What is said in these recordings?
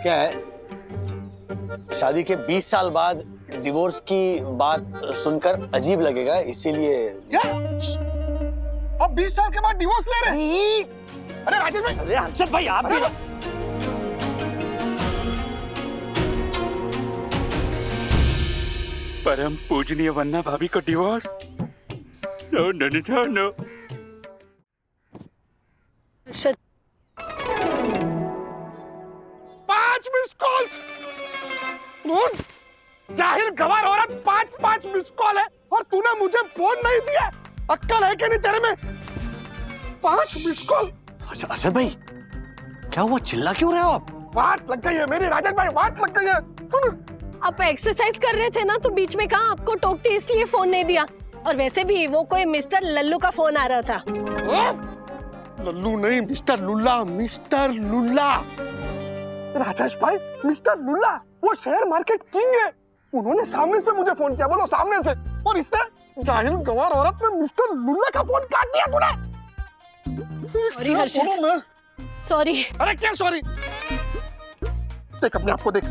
क्या है, शादी के 20 साल बाद डिवोर्स की बात सुनकर अजीब लगेगा, इसीलिए। क्या? अब 20 साल के बाद डिवोर्स ले रहे हैं? अरे राजेश भाई, अरे हर्षद भाई आप भी। परम पूजनीय वन्ना भाभी को divorce? No no no no. Harshad, 5 miss calls. जाहिर गवार औरत, 5 मिस कॉल है और तूने मुझे फोन नहीं दिया। अक्कल है कि नहीं तेरे में? 5 मिस कॉल। अर्षद भाई क्या हुआ, चिल्ला क्यों रहे हो आप? बात लग गई है मेरी राजेश भाई, बात लग गई है। आप एक्सरसाइज कर रहे थे ना, तो बीच में कहा आपको टोकती इसलिए फोन नहीं दिया। और वैसे भी वो कोई मिस्टर लल्लू का फोन आ रहा था। लल्लू नहीं, मिस्टर लुल्ला, मिस्टर लुल्ला। राजेश भाई, मिस्टर लुल्ला वो शेयर मार्केट किंग है। उन्होंने सामने से मुझे फोन किया, बोलो सामने से, और इसने जाहिल गवार औरत ने मिस्टर लुल्ला का फोन काट दिया तूने। Sorry Harshad, sorry. अरे क्या सॉरी? देख अपने आप को देख,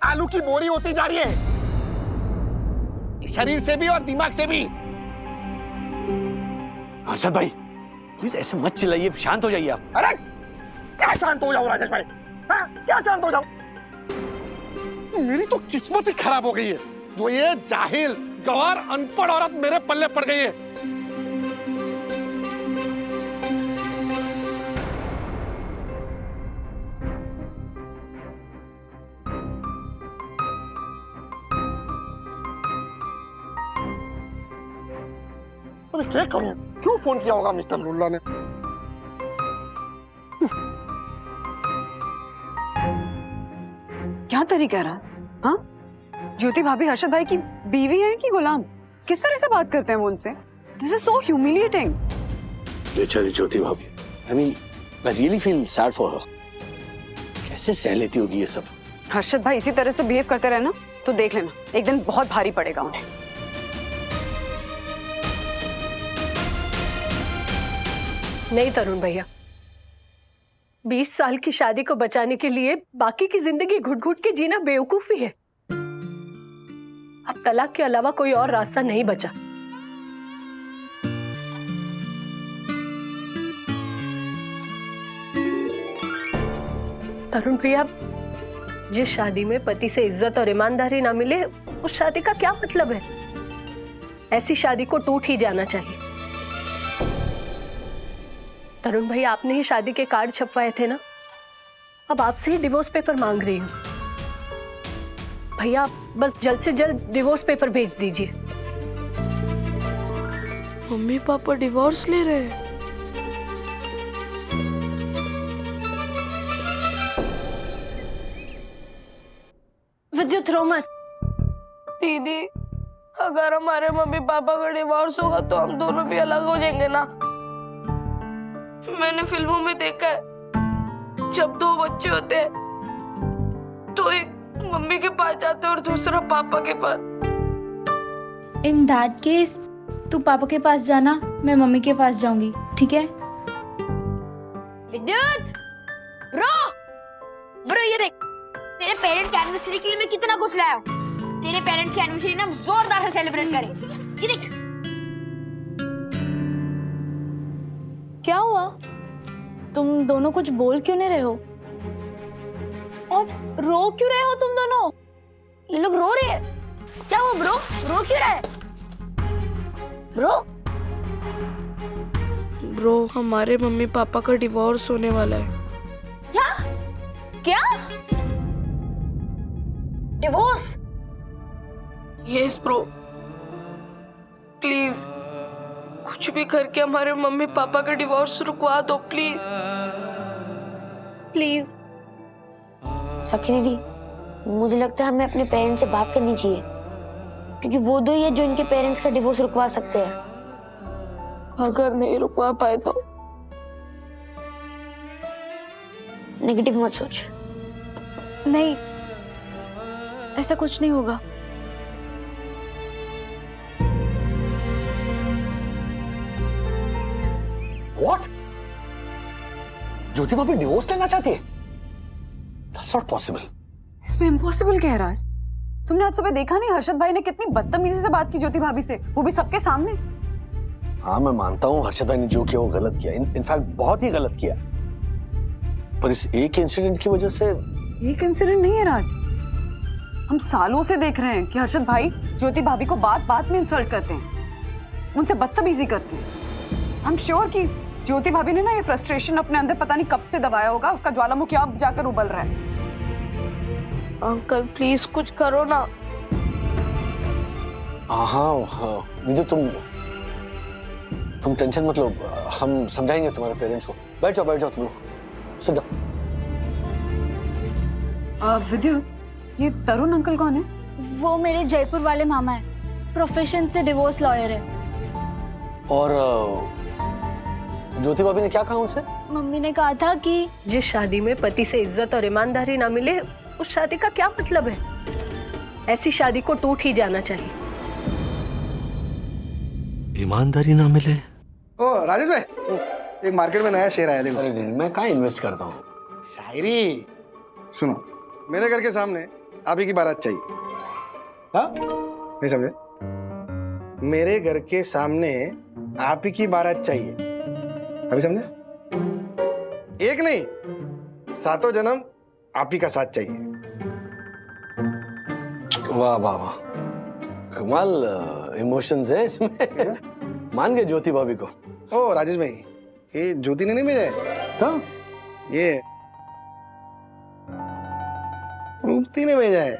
आलू की बोरी होती जा रही है, शरीर से भी और दिमाग से भी। अर्षद भाई प्लीज ऐसे मत चिल्लाइए, शांत हो जाइए आप। अरे क्या शांत हो जाओ राजेश भाई? हाँ, क्या शांत हो जाओ? मेरी तो किस्मत ही खराब हो गई है, जो ये जाहिल गवार अनपढ़ औरत मेरे पल्ले पड़ गई है। अरे क्या करूं? क्यों फोन किया होगा मिस्टर लुल्ला ने? क्या तरीका रहा? हाँ, ज्योति भाभी हर्षद भाई की बीवी है कि गुलाम? किस तरह से बात करते हैं वो उनसे? This is so humiliating. बेचारी ज्योति भाभी, I mean I really feel sad for her. कैसे सह लेती होगी ये सब? हर्षद भाई इसी तरह से बिहेव करते रहे ना तो देख लेना, एक दिन बहुत भारी पड़ेगा उन्हें। नहीं तरुण भैया, 20 साल की शादी को बचाने के लिए बाकी की जिंदगी घुट घुट के जीना बेवकूफी है। अब तलाक के अलावा कोई और रास्ता नहीं बचा। तरुण भैया, जिस शादी में पति से इज्जत और ईमानदारी ना मिले, उस शादी का क्या मतलब है? ऐसी शादी को टूट ही जाना चाहिए। तरुण भैया, आपने ही शादी के कार्ड छपवाए थे ना, अब आपसे ही डिवोर्स पेपर मांग रही हूँ। भैया बस जल्द से जल्द डिवोर्स पेपर भेज दीजिए। मम्मी पापा डिवोर्स ले रहे हैं? विद्युत रो मत। दीदी, अगर हमारे मम्मी पापा का डिवोर्स होगा तो हम दोनों भी अलग हो जाएंगे ना? मैंने फिल्मों में देखा है, जब 2 बच्चे होते हैं तो एक मम्मी के पास जाते हैं और दूसरा पापा के पास। इन दैट केस तू पापा के पास जाना, मैं मम्मी के पास जाऊंगी, ठीक है? विद्युत, ब्रो ये देख, तेरे पेरेंट की एनिवर्सरी के लिए मैं कितना कुछ लाया हूँ। तेरे पेरेंट्स की एनिवर्सरी ना हम जोरदार से सेलिब्रेट करें। ये देख। क्या हुआ? तुम दोनों कुछ बोल क्यों नहीं रहे हो? और रो क्यों रहे हो तुम दोनों? ये लोग रो रहे हैं। क्या हुआ ब्रो? रो क्यों रहा है? ब्रो, हमारे मम्मी पापा का डिवोर्स होने वाला है। क्या? क्या? डिवोर्स? यस ब्रो, प्लीज कुछ भी करके हमारे मम्मी पापा का डिवोर्स रुकवा दो प्लीज। प्लीज सखी दीदी, मुझे लगता है हमें अपने पेरेंट्स से बात करनी चाहिए, क्योंकि वो दो ही है जो इनके पेरेंट्स का डिवोर्स रुकवा सकते हैं। अगर नहीं रुकवा पाए तो? नेगेटिव मत सोच। नहीं, ऐसा कुछ नहीं होगा। What? ज्योति भाभी डिवोर्स लेना चाहती है? That's not possible. इसमें इम्पॉसिबल क्या है राज? तुमने आज सुबह देखा नहीं हर्षद भाई ने कितनी बदतमीजी से बात की ज्योति भाभी से, वो भी सबके सामने। हाँ मैं मानता हूँ हर्षद भाई ने जो किया वो गलत किया, इनफैक्ट बहुत ही गलत किया, पर इस एक इंसिडेंट की वजह से। एक इंसिडेंट नहीं है राज, हम सालों से देख रहे हैं कि हर्षद भाई ज्योति भाभी को बात बात में इंसल्ट करते हैं, उनसे बदतमीजी करते हैं। आई एम श्योर कि ज्योति भाभी ने ना ये फ्रस्ट्रेशन अपने अंदर पता नहीं कब से दबाया होगा, उसका ज्वालामुखी अब जाकर उबल रहा है। अंकल प्लीज कुछ करो ना। हाँ मुझे तुम टेंशन मत लो, हम समझाएंगे तुम्हारे पेरेंट्स को। बैठ जाओ तुम लोग, सिट डाउन। विद्यु, ये तरुण अंकल कौन है? वो मेरे जयपुर वाले मामा है, प्रोफेशन से डिवोर्स लॉयर है। और ज्योति भाभी ने क्या कहा उनसे? मम्मी ने कहा था कि जिस शादी में पति से इज्जत और ईमानदारी ना मिले उस शादी का क्या मतलब है? ऐसी शादी को टूट ही जाना चाहिए। ईमानदारी ना मिले? ओ राजेश भाई, एक मार्केट में नया शेयर आया देखो। अरे नहीं, मैं कहाँ इन्वेस्ट करता हूँ। शायरी सुनो, मेरे घर के सामने आप ही की बारात चाहिए। हाँ? नहीं समझे? मेरे घर के सामने आप ही की बारात चाहिए, अभी समझे? एक नहीं, सातों जन्म आप ही का साथ चाहिए। वाह वाह वाह, कमाल इमोशंस है इसमें। मान गए ज्योति भाभी को। ओ राजेश भाई, ये ज्योति ने नहीं भेजा है, हाँ? ये रूपती ने भेजा है।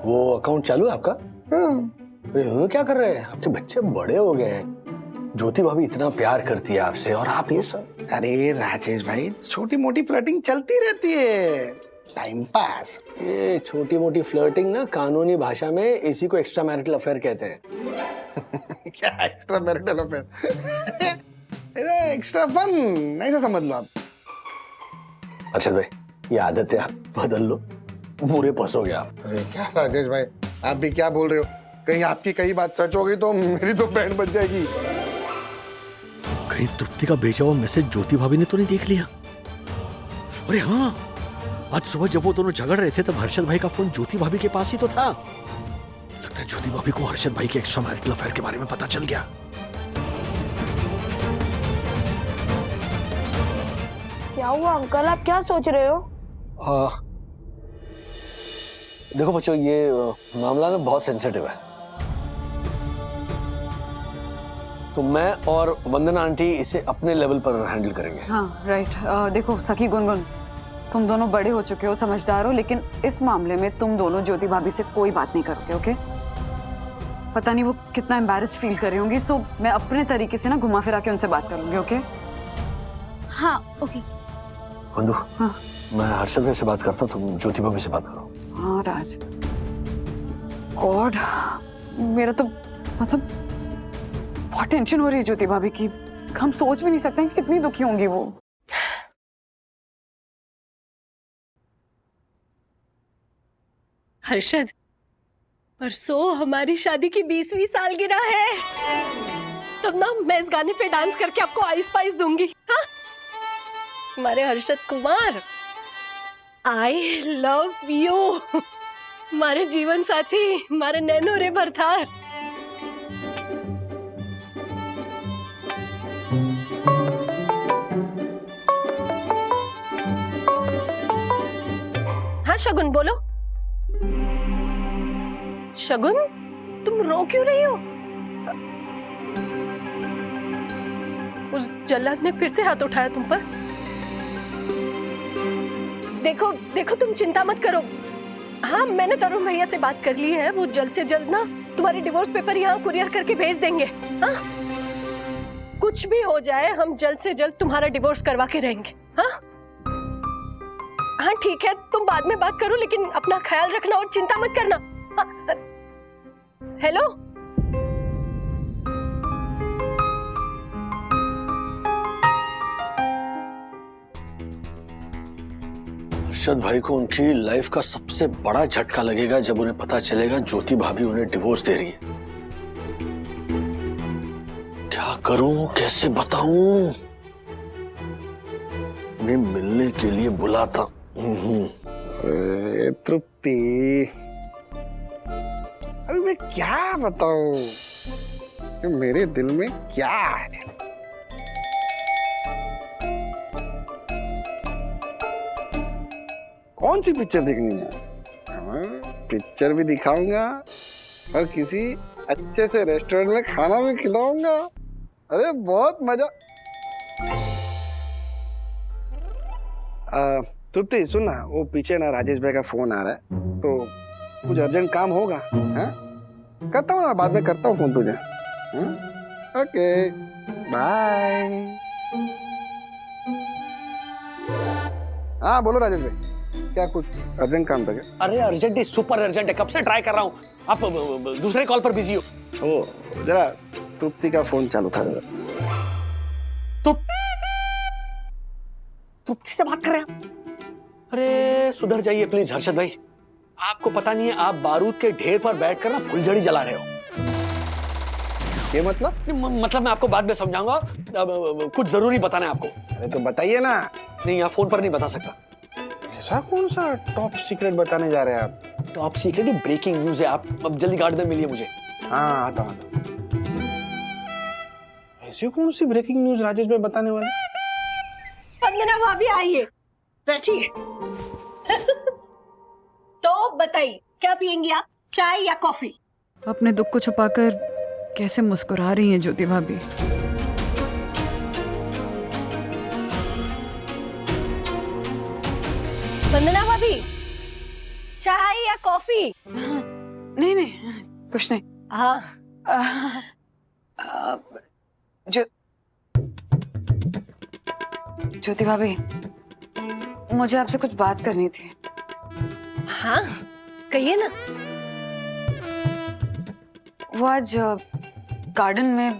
वो अकाउंट चालू है आपका? हाँ। अरे क्या कर रहे हैं? आपके बच्चे बड़े हो गए हैं, ज्योति भाभी इतना प्यार करती है आपसे और आप ये सब। अरे राजेश भाई, छोटी मोटी फ्लर्टिंग चलती रहती है, टाइम पास। ये छोटी मोटी फ्लर्टिंग ना कानूनी भाषा में इसी को एक्स्ट्रा मैरिटल अफेयर कहते हैं। क्या extra marital affair? Extra fun ऐसा समझ लो आप। अर्षद भाई, ये आदत है आप बदल लो, बुरे फंसोगे आप। अरे क्या राजेश भाई, आप भी क्या बोल रहे हो? कहीं आपकी कई बात सच हो गई तो मेरी तो बैंड बच जाएगी। कहीं तृप्ति का भेजा हुआ मैसेज ज्योति भाभी ने तो नहीं देख लिया? अरे हाँ, आज सुबह जब वो दोनों झगड़ रहे थे तब हर्षद भाई का फोन ज्योति भाभी के पास ही तो था। लगता है ज्योति भाभी को हर्षद भाई के एक्स्ट्रा मैरिटल अफेयर के बारे में पता चल गया। क्या हुआ अंकल, आप क्या सोच रहे हो? देखो बच्चों, ये मामला ना बहुत सेंसिटिव है, तो मैं और वंदना आंटी इसे अपने लेवल पर हैंडल करेंगे। हाँ राइट। देखो सखी गुनगुन, तुम दोनों बड़े हो चुके हो, समझदार हो, लेकिन इस मामले में तुम दोनों ज्योति भाभी से कोई बात नहीं करोगे, ओके? पता नहीं वो कितना एम्बैरेस्ड फील कर रही होंगी, सो मैं अपने तरीके से ना घुमा फिरा के उनसे बात करूंगी, ओके? हाँ ओके। वंदु, हाँ मैं हर्षद भाई से बात करता हूँ, तुम ज्योति भाभी से बात करो। हाँ राज, गॉड, मेरा तो मतलब बहुत टेंशन हो रही है ज्योति भाभी की। हम सोच भी नहीं सकते कि कितनी दुखी होंगी वो। हर्षद, परसों हमारी शादी की 20वीं सालगिरह है, तब ना मैं इस गाने पे डांस करके आपको आइस पाइस दूंगी। हाँ? हमारे Harshad Kumar, I love you, हमारे जीवन साथी, हमारे नैनो रे भरथार। हाँ शगुन बोलो। शगुन, तुम रो क्यों रही हो? उस जल्लाद ने फिर से हाथ उठाया तुम पर। देखो देखो, तुम चिंता मत करो। हाँ, मैंने तरुण भैया से बात कर ली है, वो जल्द से जल्द ना तुम्हारी डिवोर्स पेपर यहाँ कुरियर करके भेज देंगे। हाँ, कुछ भी हो जाए हम जल्द से जल्द तुम्हारा डिवोर्स करवा के रहेंगे। हाँ हाँ ठीक है, तुम बाद में बात करो, लेकिन अपना ख्याल रखना और चिंता मत करना। हाँ, हेलो, हर्षद भाई को उनकी लाइफ का सबसे बड़ा झटका लगेगा जब उन्हें पता चलेगा ज्योति भाभी उन्हें डिवोर्स दे रही है। क्या करूं, कैसे बताऊं? मैं मिलने के लिए बुलाता। तृप्ति, अभी मैं क्या बताऊं कि मेरे दिल में क्या है। कौन सी पिक्चर देखनी है? हाँ, पिक्चर भी दिखाऊंगा और किसी अच्छे से रेस्टोरेंट में खाना भी खिलाऊंगा। अरे बहुत मजा। तृप्ति सुन ना, वो पीछे ना राजेश भाई का फोन आ रहा है, तो कुछ अर्जेंट काम होगा। हाँ, करता हूँ ना, बाद में करता हूँ फोन तुझे। Okay bye. हाँ बोलो राजेश भाई, क्या कुछ अर्जेंट काम था क्या? अरे अर्जेंट है, सुपर अर्जेंट है, कब से ट्राई कर रहा हूँ। आप दूसरे कॉल पर बिजी हो। ओ जरा तृप्ति का फोन चालू था। तृप्ति से बात कर रहे हैं? अरे सुधर जाइए प्लीज हर्षद भाई, आपको पता नहीं है आप बारूद के ढेर पर बैठकर ना फुलझड़ी जला रहे हो। ये मतलब? मतलब मैं आपको बाद में समझाऊंगा, कुछ जरूरी बताना है आपको। अरे तो बताइए ना। नहीं, यहाँ फोन पर नहीं बता सकता। ऐसा कौन सा टॉप सीक्रेट बताने जा रहे हैं आप? टॉप सीक्रेट ही ब्रेकिंग न्यूज है। आप अब जल्दी गार्ड में मिलिए मुझे। हाँ आता हूँ। ऐसी कौन सी ब्रेकिंग न्यूज राजेश भाई बताने वाले? वंदना भाभी आइए, बैठिए। तो बताइए क्या पियेंगी आप, चाय या कॉफी? अपने दुख को छुपाकर कैसे मुस्कुरा रही हैं ज्योति भाभी। वंदना भाभी, चाय या कॉफी? नहीं नहीं कुछ नहीं। हाँ ज्योति भाभी, मुझे आपसे कुछ बात करनी थी। हाँ कहिए ना। वो आज गार्डन में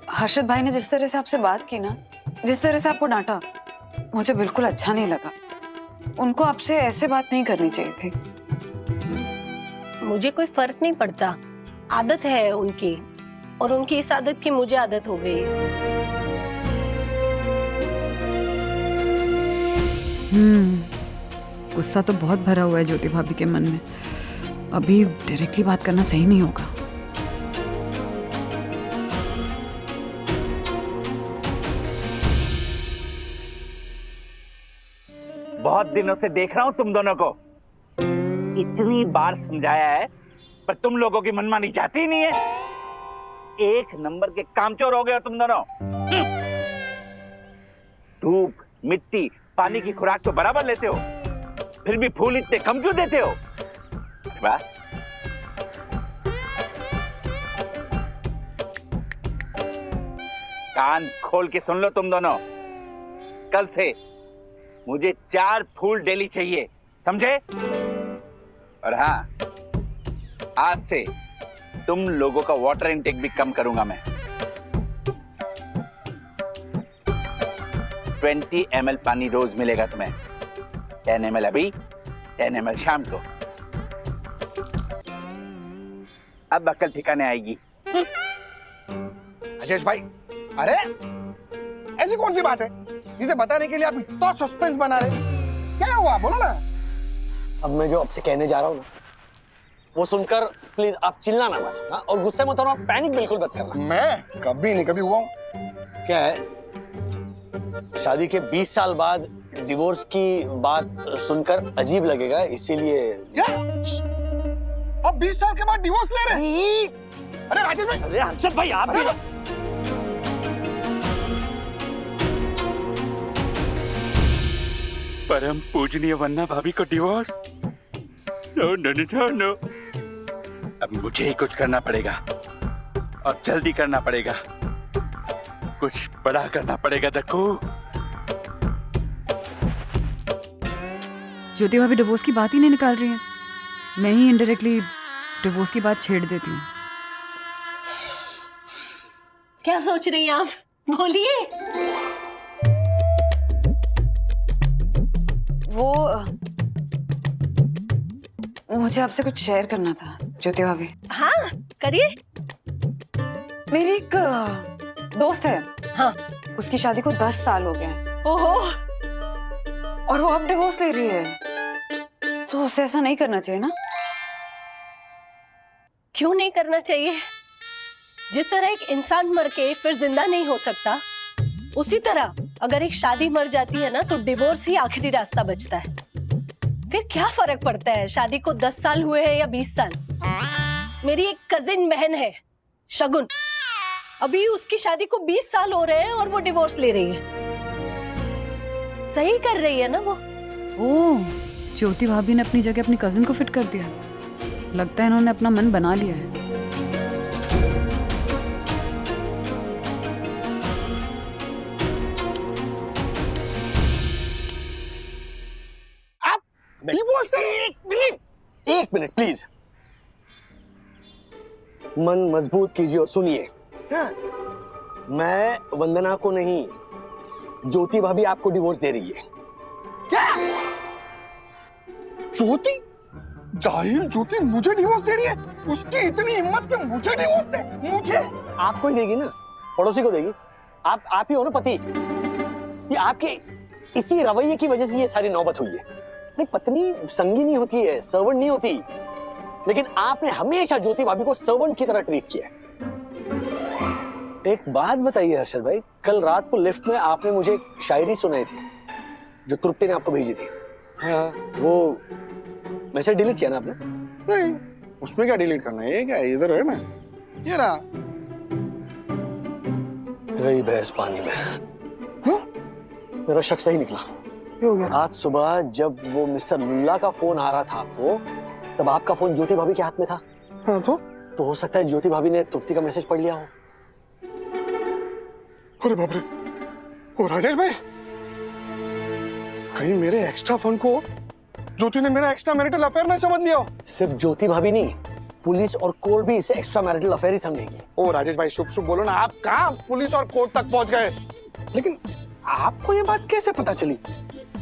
हर्षद भाई ने जिस तरह से आपसे बात की ना, जिस तरह से आपको डांटा, मुझे बिल्कुल अच्छा नहीं लगा। उनको आपसे ऐसे बात नहीं करनी चाहिए थी। मुझे कोई फर्क नहीं पड़ता, आदत है उनकी, और उनकी इस आदत की मुझे आदत हो गई है। गुस्सा तो बहुत भरा हुआ है ज्योति भाभी के मन में। अभी डायरेक्टली बात करना सही नहीं होगा। बहुत दिनों से देख रहा हूं तुम दोनों को, इतनी बार समझाया है पर तुम लोगों की मनमानी जाती ही नहीं है। एक नंबर के कामचोर हो गए हो तुम दोनों। धूप, मिट्टी, पानी की खुराक तो बराबर लेते हो, फिर भी फूल इतने कम क्यों देते हो? वाह, कान खोल के सुन लो तुम दोनों, कल से मुझे 4 फूल डेली चाहिए, समझे? और हाँ, आज से तुम लोगों का वाटर इनटेक भी कम करूंगा मैं। 20 ml पानी रोज मिलेगा तुम्हें। 10 ml अभी, 10 ml शाम को। अब अकल ठिकाने आएगी। राजेश भाई, अरे ऐसी कौन सी बात है जिसे बताने के लिए आप इतना सस्पेंस बना रहे? क्या हुआ बोलो ना। अब मैं जो आपसे कहने जा रहा हूँ ना, वो सुनकर प्लीज आप चिल्लाना मत, हाँ? और गुस्से मत होना, पैनिक बिल्कुल मत करना। मैं कभी नहीं कभी हुआ हूँ। क्या है, शादी के 20 साल बाद डिवोर्स की बात सुनकर अजीब लगेगा, इसीलिए। क्या? अब 20 साल के बाद डिवोर्स ले रहे हैं? अरे राजेश भाई, अरे हर्षद भाई आप भी। परम पूजनीय वन्ना भाभी को divorce? No no no no. अब मुझे ही कुछ करना पड़ेगा, और जल्दी करना पड़ेगा। कुछ बड़ा करना पड़ेगा दक्कू। ज्योति भाभी डिवोर्स की बात ही नहीं निकाल रही है। मैं ही इनडायरेक्टली डिवोर्स की बात छेड़ देती हूँ। क्या सोच रही हैं आप, बोलिए। वो मुझे आपसे कुछ शेयर करना था ज्योति भाभी। हाँ करिए। मेरी एक दोस्त है, हाँ, उसकी शादी को 10 साल हो गए हैं। ओहो, और वो अब डिवोर्स ले रही है, तो उसे ऐसा नहीं करना चाहिए ना। क्यों नहीं करना चाहिए? जिस तरह एक इंसान मर के फिर जिंदा नहीं हो सकता, उसी तरह अगर एक शादी मर जाती है ना तो डिवोर्स ही आखिरी रास्ता बचता है। फिर क्या फर्क पड़ता है शादी को 10 साल हुए हैं या 20 साल? मेरी एक कजिन बहन है शगुन, अभी उसकी शादी को 20 साल हो रहे हैं और वो डिवोर्स ले रही है। सही कर रही है ना वो। ओह, ज्योति भाभी ने अपनी जगह अपनी कजिन को फिट कर दिया। लगता है इन्होंने अपना मन बना लिया है। एक मिनट प्लीज, मन मजबूत कीजिए और सुनिए। मैं वंदना को नहीं, ज्योति भाभी आपको डिवोर्स दे रही है। ज्योति? जाहिल ज्योति मुझे डिवोर्स दे रही है? उसकी इतनी हिम्मत कि मुझे डिवोर्स दे? मुझे? आपको ही देगी ना, पड़ोसी को देगी। आप ही हो ना पति। ये आपके इसी रवैये की वजह से ये सारी नौबत हुई है। नहीं, पत्नी संगी होती है, सर्वेंट नहीं होती। लेकिन आपने हमेशा ज्योति भाभी को सर्वेंट की तरह ट्रीट किया। एक बात बताइए हर्षद भाई, कल रात को लिफ्ट में आपने मुझे एक शायरी सुनाई थी जो तृप्ति ने आपको भेजी थी। हाँ। वो मैसेज डिलीट किया ना आपने? नहीं, उसमें क्या डिलीट करना है? ये क्या है? इधर है ना, ये रहा। गई भैंस पानी में। मेरा शक सही निकला। क्या हो गया? आज सुबह जब वो मिस्टर लुल्ला का फोन आ रहा था आपको, तब आपका फोन ज्योति भाभी के हाथ में था। हाँ तो हो सकता है ज्योति भाभी ने तृप्ति का मैसेज पढ़ लिया हो। अरे बाप रे, ओ राजेश भाई, कहीं मेरे एक्स्ट्रा फंड को ज्योति ने मेरा एक्स्ट्रा मैरिटल अफेयर नहीं समझ लिया हो? सिर्फ ज्योति भाभी नहीं, पुलिस और कोर्ट भी इसे एक्स्ट्रा मैरिटल अफेयर ही समझेगी। ओ राजेश भाई, शुभ शुभ बोलो ना, आप कहाँ पुलिस और कोर्ट तक पहुंच गए? लेकिन आपको ये बात कैसे पता चली?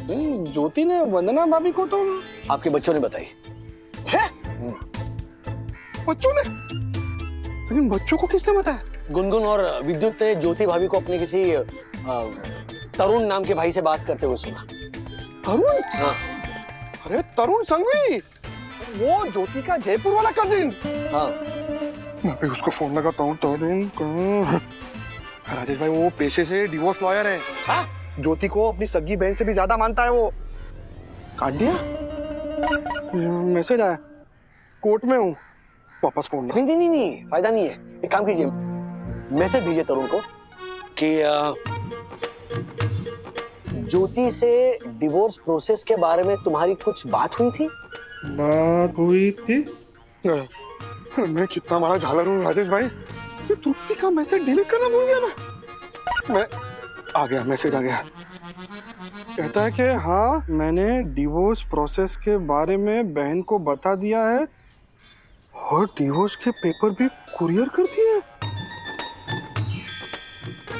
ज्योति ने वंदना भाभी को तो आपके बच्चों ने बताई है? बच्चों ने? लेकिन बच्चों को किसने बताया? गुनगुन और विद्युत ने ज्योति भाभी को अपने किसी तरुण नाम के भाई से बात करते हुए सुना। तरुण? हाँ। अरे तरुण संघवी, वो ज्योति का जयपुर वाला कजिन। हाँ। मैं भी उसको फोन लगाता हूँ। तरुण का राजेश भाई, वो पेशे से डिवोर्स लॉयर है। हाँ? ज्योति को अपनी सगी बहन से भी ज्यादा मानता है वो। काट दिया? मैसेज आया, कोर्ट में हूँ, वापस फोन। नहीं, फायदा नहीं है। एक काम कीजिए, मैसेज भेजिए तरुण को कि ज्योति से डिवोर्स प्रोसेस के बारे में तुम्हारी कुछ बात हुई थी? मैं कितना बड़ा झालर हूँ राजेश भाई, तृप्ति का मैसेज डिलीट करना भूल गया मैं आ गया, मैसेज आ गया। कहता है कि हाँ, मैंने डिवोर्स प्रोसेस के बारे में बहन को बता दिया है और डिवोर्स के पेपर भी कुरियर कर दिए।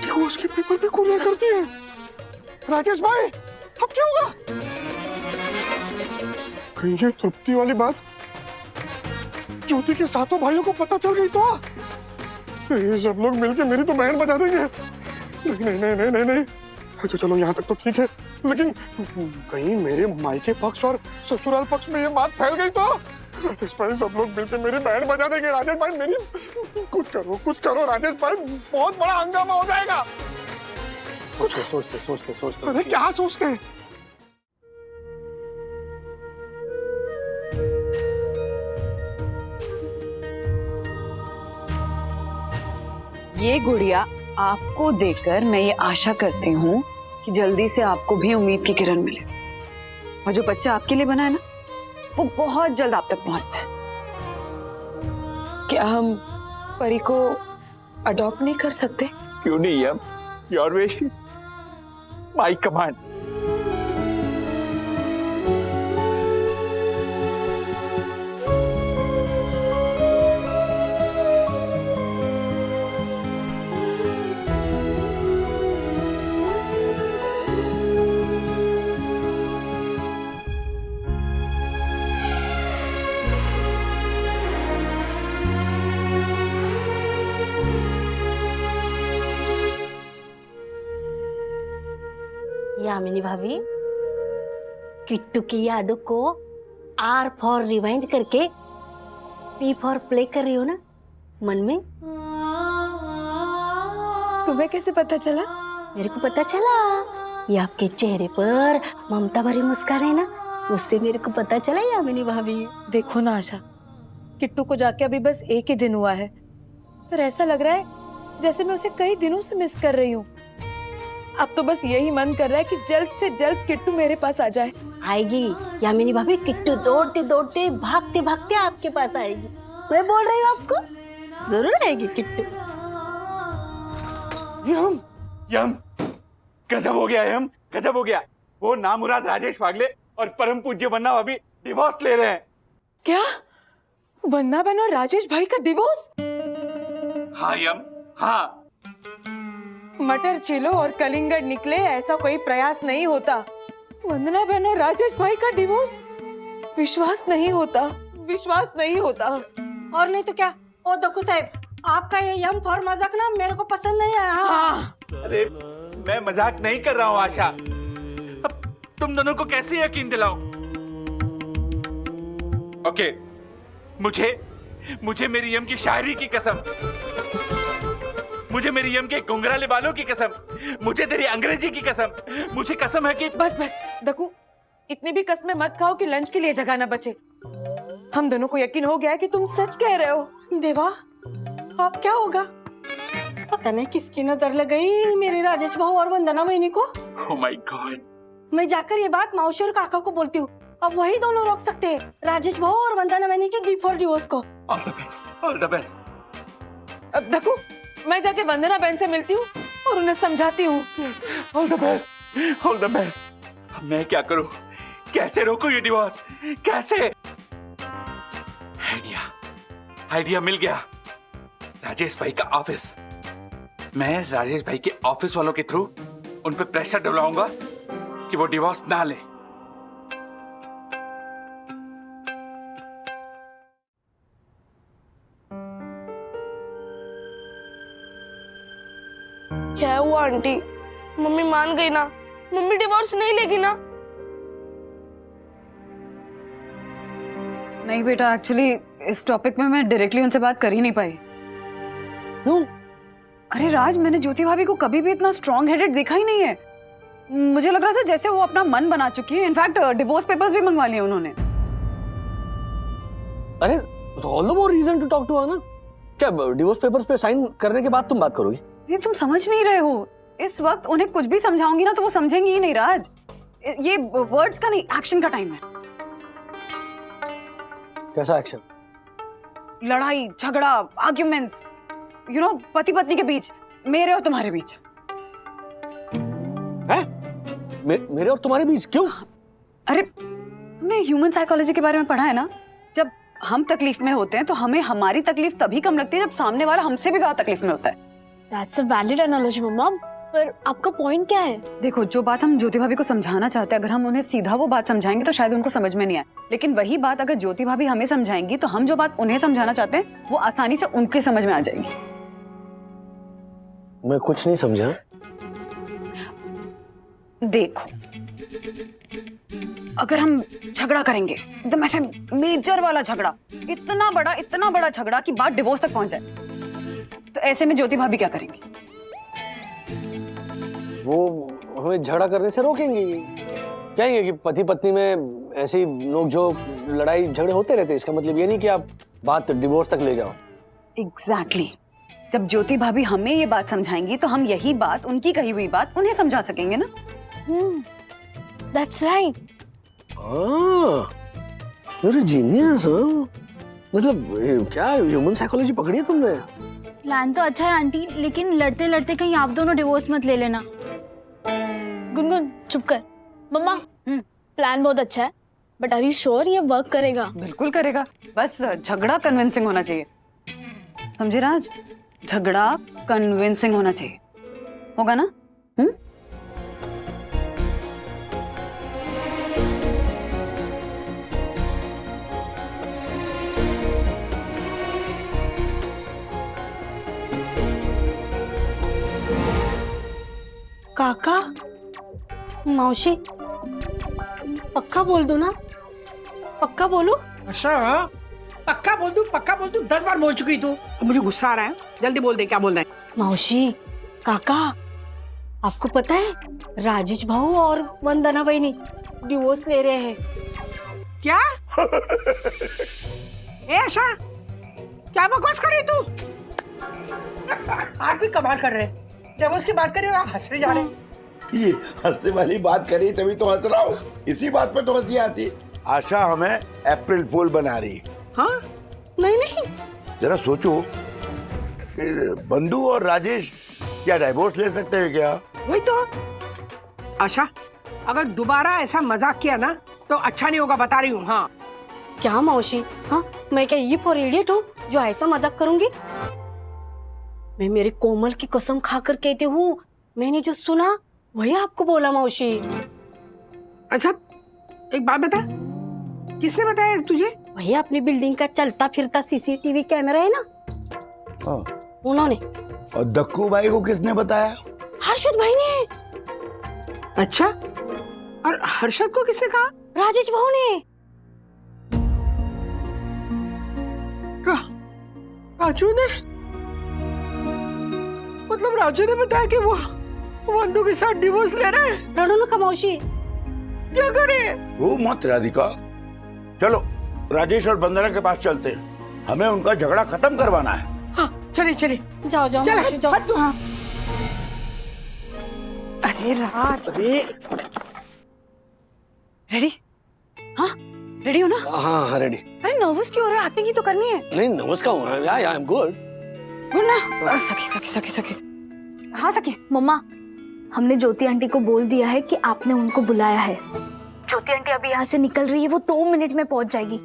डिवोर्स के पेपर भी कुरियर कर दिए। राजेश भाई, अब क्या होगा? कहीं ये तृप्ति वाली बात ज्योति के सातों भाइयों को पता चल गई तो ये सब लोग मिलके मेरी तो बहन बजा देंगे। नहीं। अच्छा चलो, यहाँ तक तो ठीक है, लेकिन कहीं मेरे मायके पक्ष और ससुराल पक्ष में ये बात फैल गई तो राजेश भाई, सब लोग मिलके मेरी बहन बजा देंगे। राजेश भाई, मेरी कुछ करो राजेश भाई, बहुत बड़ा हंगामा हो जाएगा। सोचते। अरे क्या सोचते? ये गुड़िया आपको देकर मैं ये आशा करती हूँ कि जल्दी से आपको भी उम्मीद की किरण मिले, और जो बच्चा आपके लिए बना है ना, वो बहुत जल्द आप तक पहुंच जाए। क्या हम परी को अडॉप्ट नहीं कर सकते? क्यों नहीं है? Your wish, my command. Yamini भाभी, किट्टू की यादों को आर फॉर रिवाइंड करके पी फॉर प्ले कर रही हो ना मन में? तुम्हें कैसे पता चला? मेरे को पता चला, ये आपके चेहरे पर ममता भरी मुस्कान है ना, उससे मेरे को पता चला यामिनी भाभी। देखो ना आशा, किट्टू को जाके अभी बस एक ही दिन हुआ है, पर ऐसा लग रहा है जैसे मैं उसे कई दिनों से मिस कर रही हूँ। अब तो बस यही मन कर रहा है कि जल्द से जल्द किट्टू मेरे पास आ जाए। आएगी यामिनी भाभी, किट्टू दौड़ते दौड़ते भागते भागते आपके पास आएगी। मैं बोल रही हूँ आपको, जरूर आएगी किट्टू। यम यम, गजब हो गया यम, गजब हो गया। वो नामुराद राजेश पागले और परम पूज्य वन्ना भाभी डिवोर्स ले रहे हैं। क्या? वंदना बहन और राजेश भाई का डिवोर्स? हाँ यम, हाँ। मटर छिलो और कलिंगड़ निकले, ऐसा कोई प्रयास नहीं होता। वंदना बहन और राजेश भाई का डिवोर्स? विश्वास नहीं होता, विश्वास नहीं होता। और नहीं तो क्या? ओ दक्कू साहब, आपका ये यम फॉर मजाक ना मेरे को पसंद नहीं आया। हाँ। अरे मैं मजाक नहीं कर रहा हूँ आशा, अब तुम दोनों को कैसे यकीन दिलाऊं? ओके, मुझे मेरी यम की शायरी की कसम, मुझे मेरी यम के घुंघराले बालों की कसम, मुझे तेरी अंग्रेजी की कसम, मुझे कसम है कि बस बस दक्कू, इतनी भी कसमें मत खाओ कि लंच के लिए जगह ना बचे। हम दोनों को यकीन हो गया है कि तुम सच कह रहे हो। देवा, अब क्या होगा? पता नहीं किसकी नजर लग गई मेरे राजेश भाऊ और वंदना बहनी को। Oh my God! मैं जाकर ये बात मौसी और काका को बोलती हूँ। अब वही दोनों रोक सकते हैं राजेश भाऊ और वंदना बहनी के गिफ्ट फॉर डिवोर्स को। All the best, all the best. अब दक्कू, मैं जाके वंदना बहन से मिलती हूँ और उन्हें समझाती हूँ। All the best, all the best. अब मैं क्या करूँ? कैसे रोकूं ये डिवोर्स? कैसे? आइडिया मिल गया। राजेश भाई का ऑफिस, मैं राजेश भाई के ऑफिस वालों के थ्रू उन पे प्रेशर डलवाऊंगा कि वो डिवोर्स ना ले। क्या हुआ आंटी? मम्मी मान गई ना? मम्मी डिवोर्स नहीं लेगी ना? नहीं बेटा, एक्चुअली इस टॉपिक में मैं डायरेक्टली उनसे बात कर ही नहीं पाई। क्यों? अरे राज, मैंने ज्योति भाभी को कभी भी इतना स्ट्रॉन्ग हेडेड देखा ही नहीं है। मुझे लग रहा था जैसे वो अपना मन बना चुकी है। इनफैक्ट डिवोर्स पेपर्स भी मंगवा लिए उन्होंने। अरे all the more reason to talk to her ना। क्या डिवोर्स पेपर्स पे साइन करने के बाद तुम बात करोगी? ये तुम समझ नहीं रहे हो। इस वक्त उन्हें कुछ भी समझाऊंगी ना तो वो समझेंगी ही नहीं राज। ये वर्ड्स का नहीं, एक्शन का टाइम है। कैसा एक्शन? लड़ाई झगड़ा, आर्ग्यूमेंट्स, यू नो, पति पत्नी के बीच, मेरे और तुम्हारे बीच। है? मेरे और तुम्हारे बीच? क्यों? अरे तुमने ह्यूमन साइकोलॉजी के बारे में पढ़ा है ना? जब हम तकलीफ में होते हैं तो हमें हमारी तकलीफ तभी कम लगती है जब सामने वाला हमसे भी ज्यादा तकलीफ में होता है। That's a valid analogy, मम्मा। पर आपका पॉइंट क्या है? देखो, जो बात हम ज्योति भाभी को समझाना चाहते हैं, अगर हम उन्हें सीधा वो बात समझाएंगे तो शायद उनको समझ में नहीं आए। लेकिन वही बात अगर ज्योति भाभी हमें समझाएंगी तो हम जो बात उन्हें समझाना चाहते हैं वो आसानी से उनके समझ में आ जाएगी। मैं कुछ नहीं समझा। देखो, अगर हम झगड़ा करेंगे एकदम ऐसे मेजर वाला झगड़ा, इतना बड़ा झगड़ा कि बात डिवोर्स तक पहुंच जाए, तो ऐसे में ज्योति भाभी क्या करेंगी? वो हमें झगड़ा करने से रोकेंगी। कहेंगे कि पति पत्नी में ऐसी नोकझोंक, लड़ाई झगड़े होते रहते हैं। इसका मतलब ये नहीं कि आप बात डिवोर्स तक ले जाओ। एग्जैक्टली। जब ज्योति भाभी हमें ये बात समझाएंगी तो हम यही बात, उनकी कही हुई बात, उन्हें समझा सकेंगे ना। That's right. you're a genius, मतलब क्या ह्यूमन साइकोलॉजी पकड़ी है तुमने? प्लान तो अच्छा है आंटी, लेकिन लड़ते लड़ते कहीं आप दोनों डिवोर्स मत ले लेना। गुनगुन चुप कर। मम्मा, प्लान बहुत अच्छा है, बट आर यू श्योर ये वर्क करेगा? बिल्कुल करेगा, बस झगड़ा कन्विंसिंग होना चाहिए। समझे राज? झगड़ा कन्विंसिंग होना चाहिए। होगा ना? काका, मौसी, पक्का पक्का बोल दो ना, पक्का बोलो। अच्छा पक्का बोल दूं 10 बार बोल चुकी तू। अब मुझे गुस्सा आ रहा है, जल्दी बोल दे क्या बोल रहा है। मौसी, काका, आपको पता है राजेश भाऊ और वंदना बहनी डिवोर्स ले रहे हैं। क्या? ए आशा, क्या बकवास कर रही तू? आप भी कमाल कर रहे हैं। डिवोर्स की बात कर रहे हो, आप हंसने जा रहे हैं। ये हंसने वाली बात करी तभी तो हंस रहा हूँ, इसी बात पे तो हंसी आती। आशा हमें अप्रैल फूल बना रही है। हाँ? नहीं, जरा सोचो, बंधु और राजेश क्या डाइवोर्स ले सकते हैं क्या? वही तो। आशा, अगर दोबारा ऐसा मजाक किया ना तो अच्छा नहीं होगा, बता रही हूँ। हाँ क्या मौसी? हाँ, मैं क्या ये फॉर इडियट हूँ जो ऐसा मजाक करूंगी? मैं मेरे कोमल की कसम खाकर कहती हूँ, मैंने जो सुना वही आपको बोला मौसी। अच्छा, एक बात बता, किसने बताया तुझे? वही अपनी बिल्डिंग का चलता फिरता सीसीटीवी कैमरा है ना, हाँ। उन्होंने। और दक्कू भाई को किसने बताया? हर्षद भाई ने। अच्छा, और हर्षद को किसने कहा? राजेश भाऊ ने। राजू ने? मतलब राजू ने बताया कि वो बंधु के साथ डिवोर्स ले रहे हैं? रणू का मौसी क्या करे? वो मत राधिका, चलो राजेश और बंदना के पास चलते हैं, हमें उनका झगड़ा खत्म करवाना है। हाँ चलिए चलिए, जाओ चल, मौसी, जाओ। हाँ। अरे राज, रेडी? हाँ रेडी हो ना? हाँ रेडी। अरे नर्वस क्यों हो रहा है? एक्टिंग ही तो करनी है। नहीं नर्वस का हूँ, आई एम गुड। गुड ना? सखी। हाँ सखी। मम्मा, हमने ज्योति आंटी को बोल दिया है कि आपने उनको बुलाया है। ज्योति आंटी अभी यहाँ से निकल रही है, वो 2 मिनट में पहुंच जाएगी।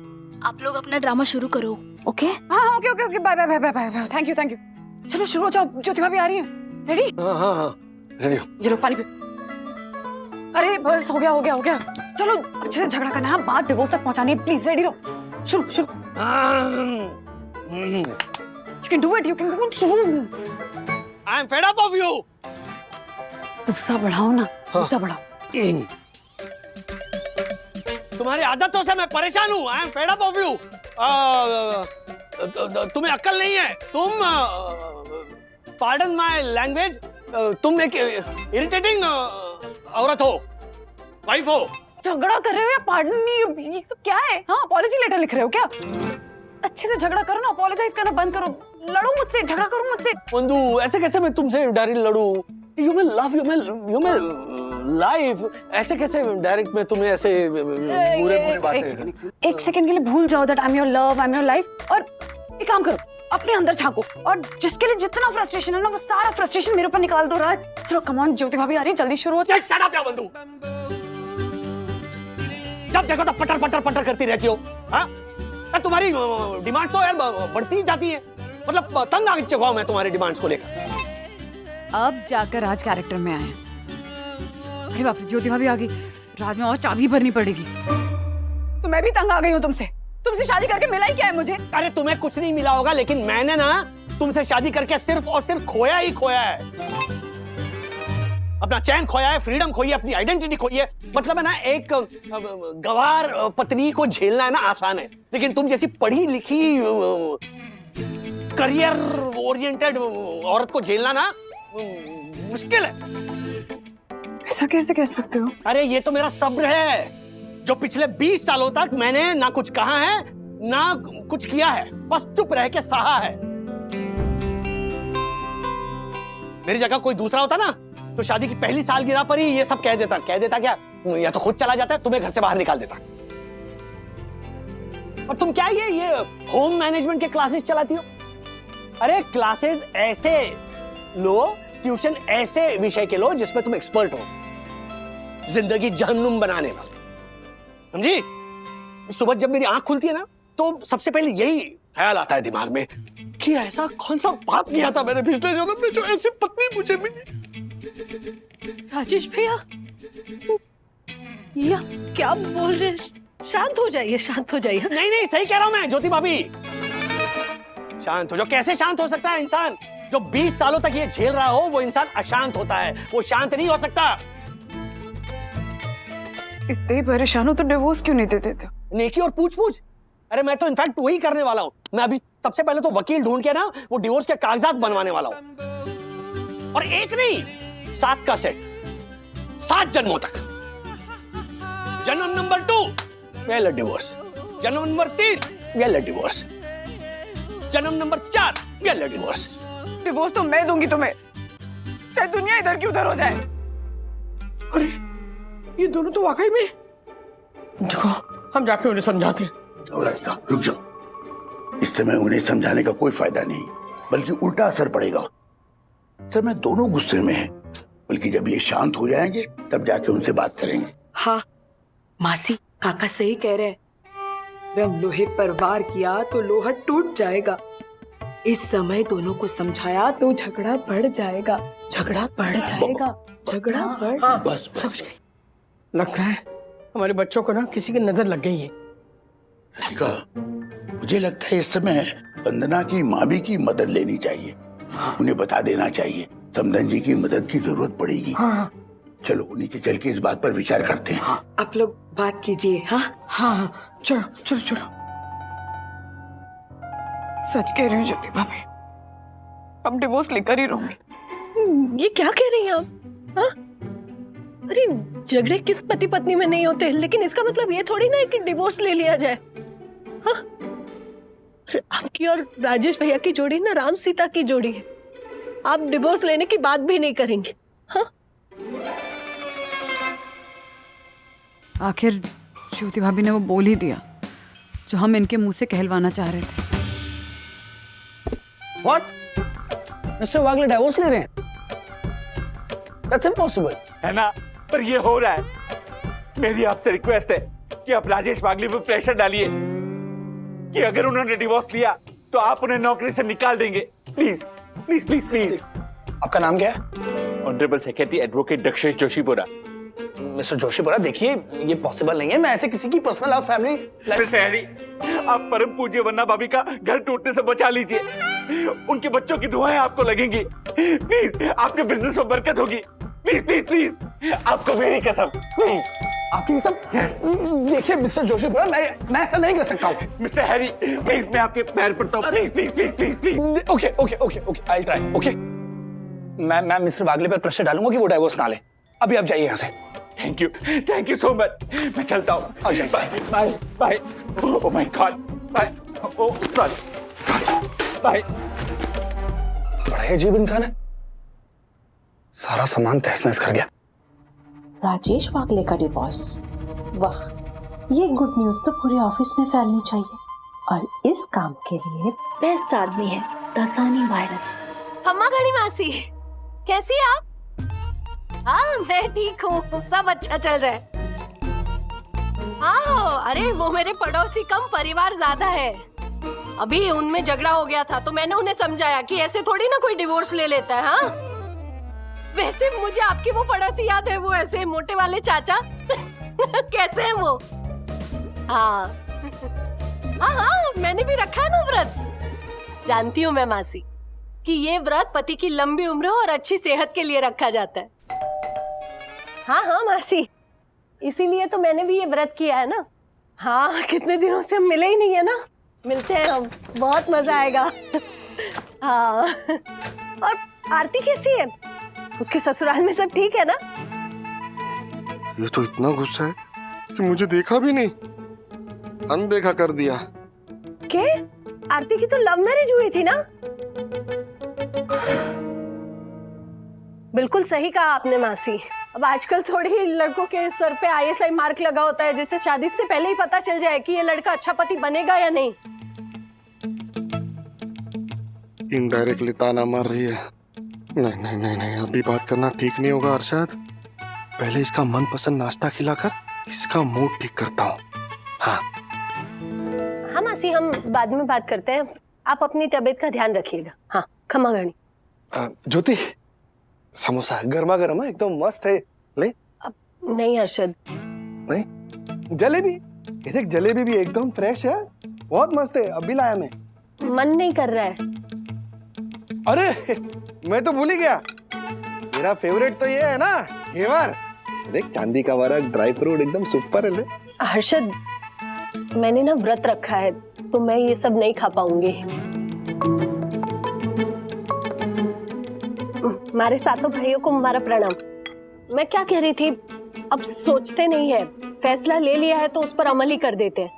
आप लोग अपना ड्रामा शुरू करो, ओके? हाँ ओके बाय। Thank you. चलो शुरू हो जाओ, ज्योति भाभी आ रही है। रेडी? हाँ रेडी। ये लो पानी पी। अरे बस हो गया। चलो अच्छे से झगड़ा करना है, बात डिवोर्स तक पहुंचानी है। प्लीज रेडी रहो। शुरू। You can do it. I am fed up of you. गुस्सा बढ़ाओ ना, गुस्सा बढ़ाओ। तुम्हारी आदतों से मैं परेशान हूँ। I am fed up of you. तुम्हें अक्ल नहीं है। तुम पार्डन माय लैंग्वेज, तुम एक इरिटेटिंग औरत हो, वाइफ हो। झगड़ा कर रहे हो या पार्डन मी? ये सब क्या है? हाँ, अपॉलॉजी लेटर लिख रहे हो क्या? अच्छे से झगड़ा करो ना, अपॉलोजाइज करना बंद करो। लड़ो मुझसे, झगड़ा करो मुझसे। बंधु, ऐसे कैसे मैं तुमसे डायरेक्ट लड़ूं? You may love, you may life. ऐसे कैसे डायरेक्ट में तुम्हें ऐसे बुरे बातें? एक सेकंड के लिए भूल जाओ that I am your love, I am your life, और एक काम करो, अपने अंदर झांको और जिसके लिए जितना फ्रस्ट्रेशन है ना, वो सारा फ्रस्ट्रेशन मेरे ऊपर निकाल दो। राज, चलो कम ऑन, ज्योति भाभी आ रही है, जल्दी शुरू हो। शट अप यार बंधु, जब देखो तो पटर करती रहती हो। हाँ, तुम्हारी डिमांड तो यार बढ़ती ही जाती है। मतलब तंग आ चुका हूं मैं तुम्हारी डिमांड्स को लेकर। अब जाकर राज कैरेक्टर में आए। अरे बाप रे, ज्योति भाभी आ गई। राज में और चाबी भरनी पड़ेगी। तो मैं भी तंग आ गई हूँ तुमसे शादी करके मिला ही क्या है मुझे? अरे तुम्हें कुछ नहीं मिला होगा, लेकिन मैंने ना तुमसे शादी करके सिर्फ और सिर्फ खोया ही खोया है। अपना चैन खोया है, फ्रीडम खोई है, अपनी आइडेंटिटी खोई है। मतलब है ना, एक गवार पत्नी को झेलना है ना आसान है, लेकिन तुम जैसी पढ़ी लिखी करियर ओरिएंटेड औरत को झेलना ना मुश्किल है। ऐसा कैसे कह सकते हो? अरे ये तो मेरा सब्र है, जो पिछले 20 सालों तक मैंने ना कुछ कहा है ना कुछ किया है, बस चुप रह के सहा है। मेरी जगह कोई दूसरा होता ना, तो शादी की पहली सालगिरह पर ही ये सब कह देता क्या, या तो खुद चला जाता है, तुम्हें घर से बाहर निकाल देता। और तुम क्या ये होम मैनेजमेंट के क्लासेस चलाती हो? अरे क्लासेस ऐसे लो, ट्यूशन ऐसे विषय के लो जिसमें तुम एक्सपर्ट हो, जिंदगी जहन्नुम बनाने वाले, समझी? सुबह जब मेरी आंख खुलती है ना, तो सबसे पहले यही ख्याल आता है दिमाग में कि ऐसा कौन सा पाप किया था मैंने पिछले जन्म में जो ऐसी पत्नी मुझे मिली। राजेश भैया, या क्या बोल रहे हैं? शांत हो जाइए। नहीं सही कह रहा हूं मैं ज्योति भाभी, शांत हो जाओ। कैसे शांत हो सकता है इंसान? जो 20 सालों तक ये झेल रहा हो वो इंसान अशांत होता है, वो शांत नहीं हो सकता। इतने ही परेशान हो तो डिवोर्स क्यों नहीं दे देते? नेकी और पूछ पूछ। अरे मैं तो इनफैक्ट वही करने वाला हूँ। मैं अभी सबसे पहले तो वकील ढूंढ के ना वो डिवोर्स के कागजात बनवाने वाला हूँ। और एक नहीं, 7 का सेट, 7 जन्मों तक। जन्म नंबर 2 वेल डिवोर्स, जन्म नंबर 3 वेल डिवोर्स, जन्म नंबर 4 वेल डिवोर्स। डिवोर्स तो मैं दूंगी तुम्हें, चाहे दुनिया इधर की उधर हो जाए। अरे ये दोनों तो वाकई में। देखो हम जाके उन्हें समझाते हैं। जाओ राधिका, रुक जाओ। इस समय उन्हें समझाने का कोई फायदा नहीं, बल्कि उल्टा असर पड़ेगा। इस समय दोनों गुस्से में हैं, बल्कि जब ये शांत हो जाएंगे तब जाके उनसे बात करेंगे। हाँ मासी, काका सही कह रहे हैं। रंग लोहे पर वार किया तो लोहा टूट जाएगा। इस समय दोनों को समझाया तो झगड़ा बढ़ जाएगा, झगड़ा बढ़ जाएगा, झगड़ा बढ़। हाँ, बस समझ गई। लगता है हमारे बच्चों को ना किसी की नजर लग गई है। राधिका, मुझे लगता है इस समय वंदना की मामी की मदद लेनी चाहिए। उन्हें बता देना चाहिए समधन जी की मदद की जरूरत पड़ेगी। हाँ चलो नीचे चल के इस बात पर विचार करते हैं। हाँ, आप लोग बात कीजिए। हाँ हाँ चलो चलो चलो। सच कह रही हूँ ज्योति भाभी, अब डिवोर्स लेकर ही रहूंगी। ये क्या कह रही हैं आप? हाँ? अरे झगड़े किस पति पत्नी में नहीं होते, लेकिन इसका मतलब ये थोड़ी ना है कि डिवोर्स ले लिया जाए। हाँ? आपकी और राजेश भैया की जोड़ी ना राम सीता की जोड़ी है। आप डिवोर्स लेने की बात भी नहीं करेंगे। हाँ? आखिर ज्योति भाभी ने वो बोल ही दिया जो हम इनके मुंह से कहलवाना चाह रहे थे। What? मिस्टर वागले डिवोर्स ले रहे हैं? That's impossible. है ना, पर ये हो रहा है। मेरी आपसे रिक्वेस्ट है कि आप राजेश वागले पर प्रेशर डालिए कि अगर उन्होंने डिवोर्स लिया तो आप उन्हें नौकरी से निकाल देंगे। Please please please please. आपका नाम क्या है? Honourable secretary advocate Dakshesh Joshipura. Mister Joshipura, देखिए ये पॉसिबल नहीं है। मैं ऐसे किसी की पर्सनल और फैमिली आप परम पूज्य वन्ना भाभी का घर टूटने से बचा लीजिए। उनके बच्चों की दुआएं आपको लगेंगी। प्लीज, आपके बिजनेस में बरकत होगी। प्लीज प्लीज प्लीज, आपको मेरी कसम। प्लीज, आपकी सब देखिए मिस्टर जोशीपुरा, मैं ऐसा नहीं कर सकता हूँ। मिस्टर हैरी, प्लीज मैं आपके पैर पड़ता हूँ। Please please please please please. Okay okay okay okay, I try. Okay, मैं मिस्टर वागले पर प्रेशर डालूंगा कि वो डिवोर्स ना ले। अभी आप जाइए यहाँ से। Thank you so much. मैं चलता हूँ। Bye bye bye. Oh my god, bye. Oh sorry bye. बड़ा ही अजीब इंसान है, सारा सामान तहस नहस कर गया। राजेश वागले का डिवोर्स, वाह, ये गुड न्यूज तो पूरे ऑफिस में फैलनी चाहिए। और इस काम के लिए बेस्ट आदमी है दासानी वायरस। अम्मा घड़ी मासी, कैसी आप? हाँ मैं ठीक हूँ, सब अच्छा चल रहा है। हाँ, अरे वो मेरे पड़ोसी कम परिवार ज्यादा है। अभी उनमें झगड़ा हो गया था तो मैंने उन्हें समझाया कि ऐसे थोड़ी ना कोई डिवोर्स ले लेता है। हाँ, वैसे मुझे आपकी वो पड़ोसी याद है, वो ऐसे मोटे वाले चाचा कैसे हैं वो? हाँ हाँ हाँ, मैंने भी रखा है ना व्रत। जानती हूँ मैं मासी कि ये व्रत पति की लंबी उम्र और अच्छी सेहत के लिए रखा जाता है। हाँ हाँ मासी, इसीलिए तो मैंने भी ये व्रत किया है ना। हाँ, कितने दिनों से हम मिले ही नहीं है ना, मिलते हैं हम, बहुत मजा आएगा। हाँ, और आरती कैसी है? उसके ससुराल में सब ठीक है ना? ये तो इतना गुस्सा है कि मुझे देखा भी नहीं, अनदेखा कर दिया। क्या? आरती की तो लव मैरिज हुई थी ना? बिल्कुल सही कहा आपने मासी। अब आजकल थोड़ी लड़कों के सर पे ISI मार्क लगा होता है, जिससे शादी से पहले ही पता चल जाए कि ये लड़का अच्छा पति बनेगा या नहीं। इनडायरेक्टली ताना मार रही है। नहीं नहीं नहीं नहीं, अभी बात करना ठीक नहीं होगा अरशद। पहले इसका मनपसंद नाश्ता खिलाकर इसका मूड ठीक करता हूँ। हाँ हाँ मासी, हम बाद में बात करते हैं। आप अपनी तबीयत का ध्यान रखिएगा। हाँ, खमा गणी। ज्योति, समोसा गर्मा गर्म है, एकदम मस्त है, ले। नहीं अरशद, नहीं, जलेबी, ये देख जलेबी भी एकदम फ्रेश है, बहुत मस्त है, अभी लाया मैं। मन नहीं कर रहा है। अरे मैं तो भूल ही गया, मेरा फेवरेट तो ये है ना, घेवर। देख चांदी का वर्क, ड्राई फ्रूट एकदम सुपर है ले। हर्षद, मैंने ना व्रत रखा है तो मैं ये सब नहीं खा पाऊंगी। हमारे सातों भाइयों को हमारा प्रणाम। मैं क्या कह रही थी, अब सोचते नहीं है, फैसला ले लिया है तो उस पर अमल ही कर देते हैं।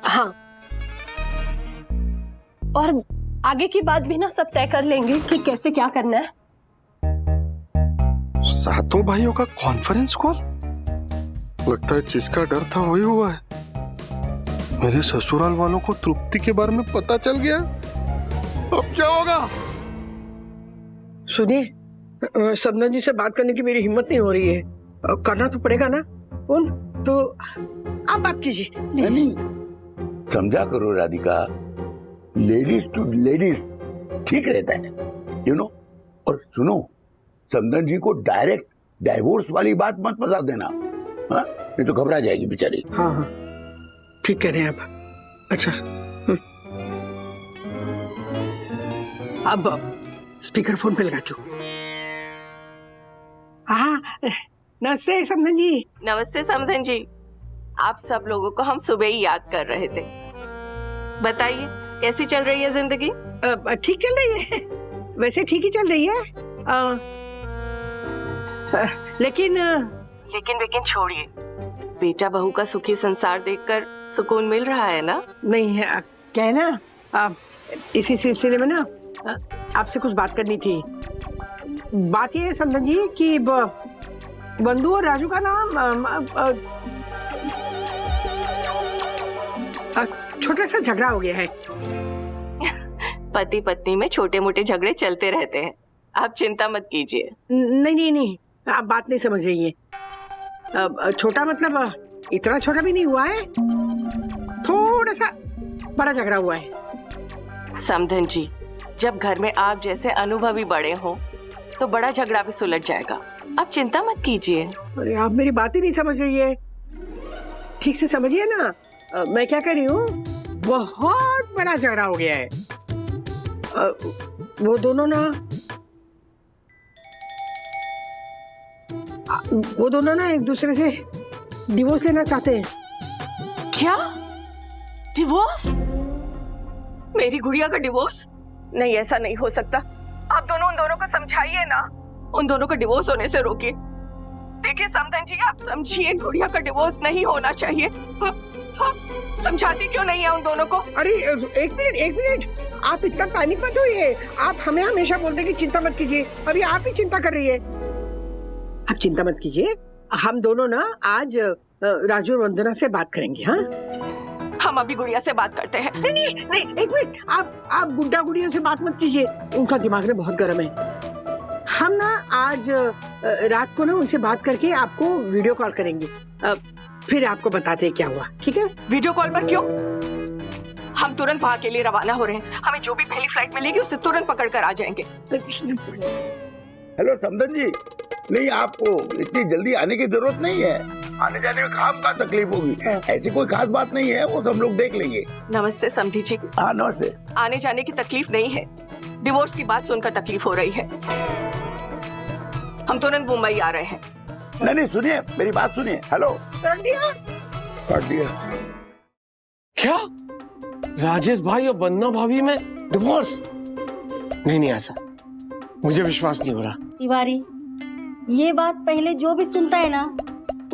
हाँ, और आगे की बात भी ना सब तय कर लेंगे कि कैसे क्या करना है। सातों भाइयों का कॉन्फ्रेंस कॉल? लगता है जिसका डर था वही हुआ है। मेरे ससुराल वालों को तृप्ति के बारे में पता चल गया। अब क्या होगा? सुनिए, सपना जी से बात करने की मेरी हिम्मत नहीं हो रही है। करना तो पड़ेगा ना। कौन तो आप बात कीजिए। नहीं, समझा करो राधिका, लेडीज टू लेडीज ठीक रहता है, यू नो। और सुनो, समदन जी को डायरेक्ट डाइवोर्स वाली बात मत बता देना, हाँ? नहीं तो घबरा जाएगी बेचारी। हाँ हाँ, ठीक कह रहे हैं आप। अच्छा, अब स्पीकर फोन पे लगाती हूँ। हाँ, नमस्ते समधन जी। नमस्ते समधन जी। आप सब लोगों को हम सुबह ही याद कर रहे थे। बताइए कैसी चल रही है जिंदगी? ठीक चल रही है, वैसे ठीक ही चल रही है। लेकिन छोड़िए, बेटा बहू का सुखी संसार देखकर सुकून मिल रहा है ना? नहीं है, क्या है ना, इसी सिलसिले में ना आपसे कुछ बात करनी थी। बात ये है समधन जी कि बंधु और राजू का नाम छोटा सा झगड़ा हो गया है। पति पत्नी में छोटे मोटे झगड़े चलते रहते हैं, आप चिंता मत कीजिए। नहीं, आप बात नहीं समझ रही है। छोटा मतलब इतना छोटा भी नहीं हुआ है, थोड़ा सा बड़ा झगड़ा हुआ है। समधन जी, जब घर में आप जैसे अनुभवी बड़े हो तो बड़ा झगड़ा भी सुलझ जाएगा, आप चिंता मत कीजिए। अरे आप मेरी बात ही नहीं समझ रही है, ठीक से समझिए ना। मैं क्या कह रही हूँ, बहुत बड़ा झगड़ा हो गया है। वो दोनों ना एक दूसरे से डिवोर्स लेना चाहते हैं। क्या? डिवोर्स? मेरी गुड़िया का डिवोर्स? नहीं, ऐसा नहीं हो सकता। आप दोनों उन दोनों को समझाइए ना, उन दोनों को डिवोर्स होने से रोकिए। देखिए समधन जी, आप समझिए, गुड़िया का डिवोर्स नहीं होना चाहिए। आप समझाती क्यों नहीं है उन दोनों को? अरे एक मिनट, आप इतना पैनिक मत होइए। आप हमें हमेशा बोलते कि चिंता मत कीजिए, अभी आप ही चिंता कर रही है। आप चिंता मत कीजिए, हम दोनों ना आज राजू और वंदना से बात करेंगे। हाँ, हम अभी गुड़िया से बात करते हैं। नहीं, एक मिनट, आप गुड्डा से बात मत कीजिए, उनका दिमाग में बहुत गर्म है। हम ना आज रात को ना उनसे बात करके आपको वीडियो कॉल करेंगे, फिर आपको बताते हैं क्या हुआ। ठीक है? वीडियो कॉल पर क्यों? हम तुरंत वहाँ के लिए रवाना हो रहे हैं, हमें जो भी पहली फ्लाइट मिलेगी उससे तुरंत पकड़ कर आ जाएंगे। हेलो समदन जी, नहीं आपको इतनी जल्दी आने की जरूरत नहीं है, आने जाने में खाम का तकलीफ होगी, ऐसी कोई खास बात नहीं है, वो सब लोग देख लेंगे। नमस्ते समधी जी। हाँ नमस्ते। आने जाने की तकलीफ नहीं है, डिवोर्स की बात सुनकर तकलीफ हो रही है। हम तुरंत मुंबई आ रहे हैं। नहीं सुनिए, मेरी बात सुनिए। हेलो, कर दिया। क्या राजेश भाई और बन्ना भाभी में डिवोर्स? नहीं, ऐसा मुझे विश्वास नहीं हो रहा। तिवारी, ये बात पहले जो भी सुनता है ना,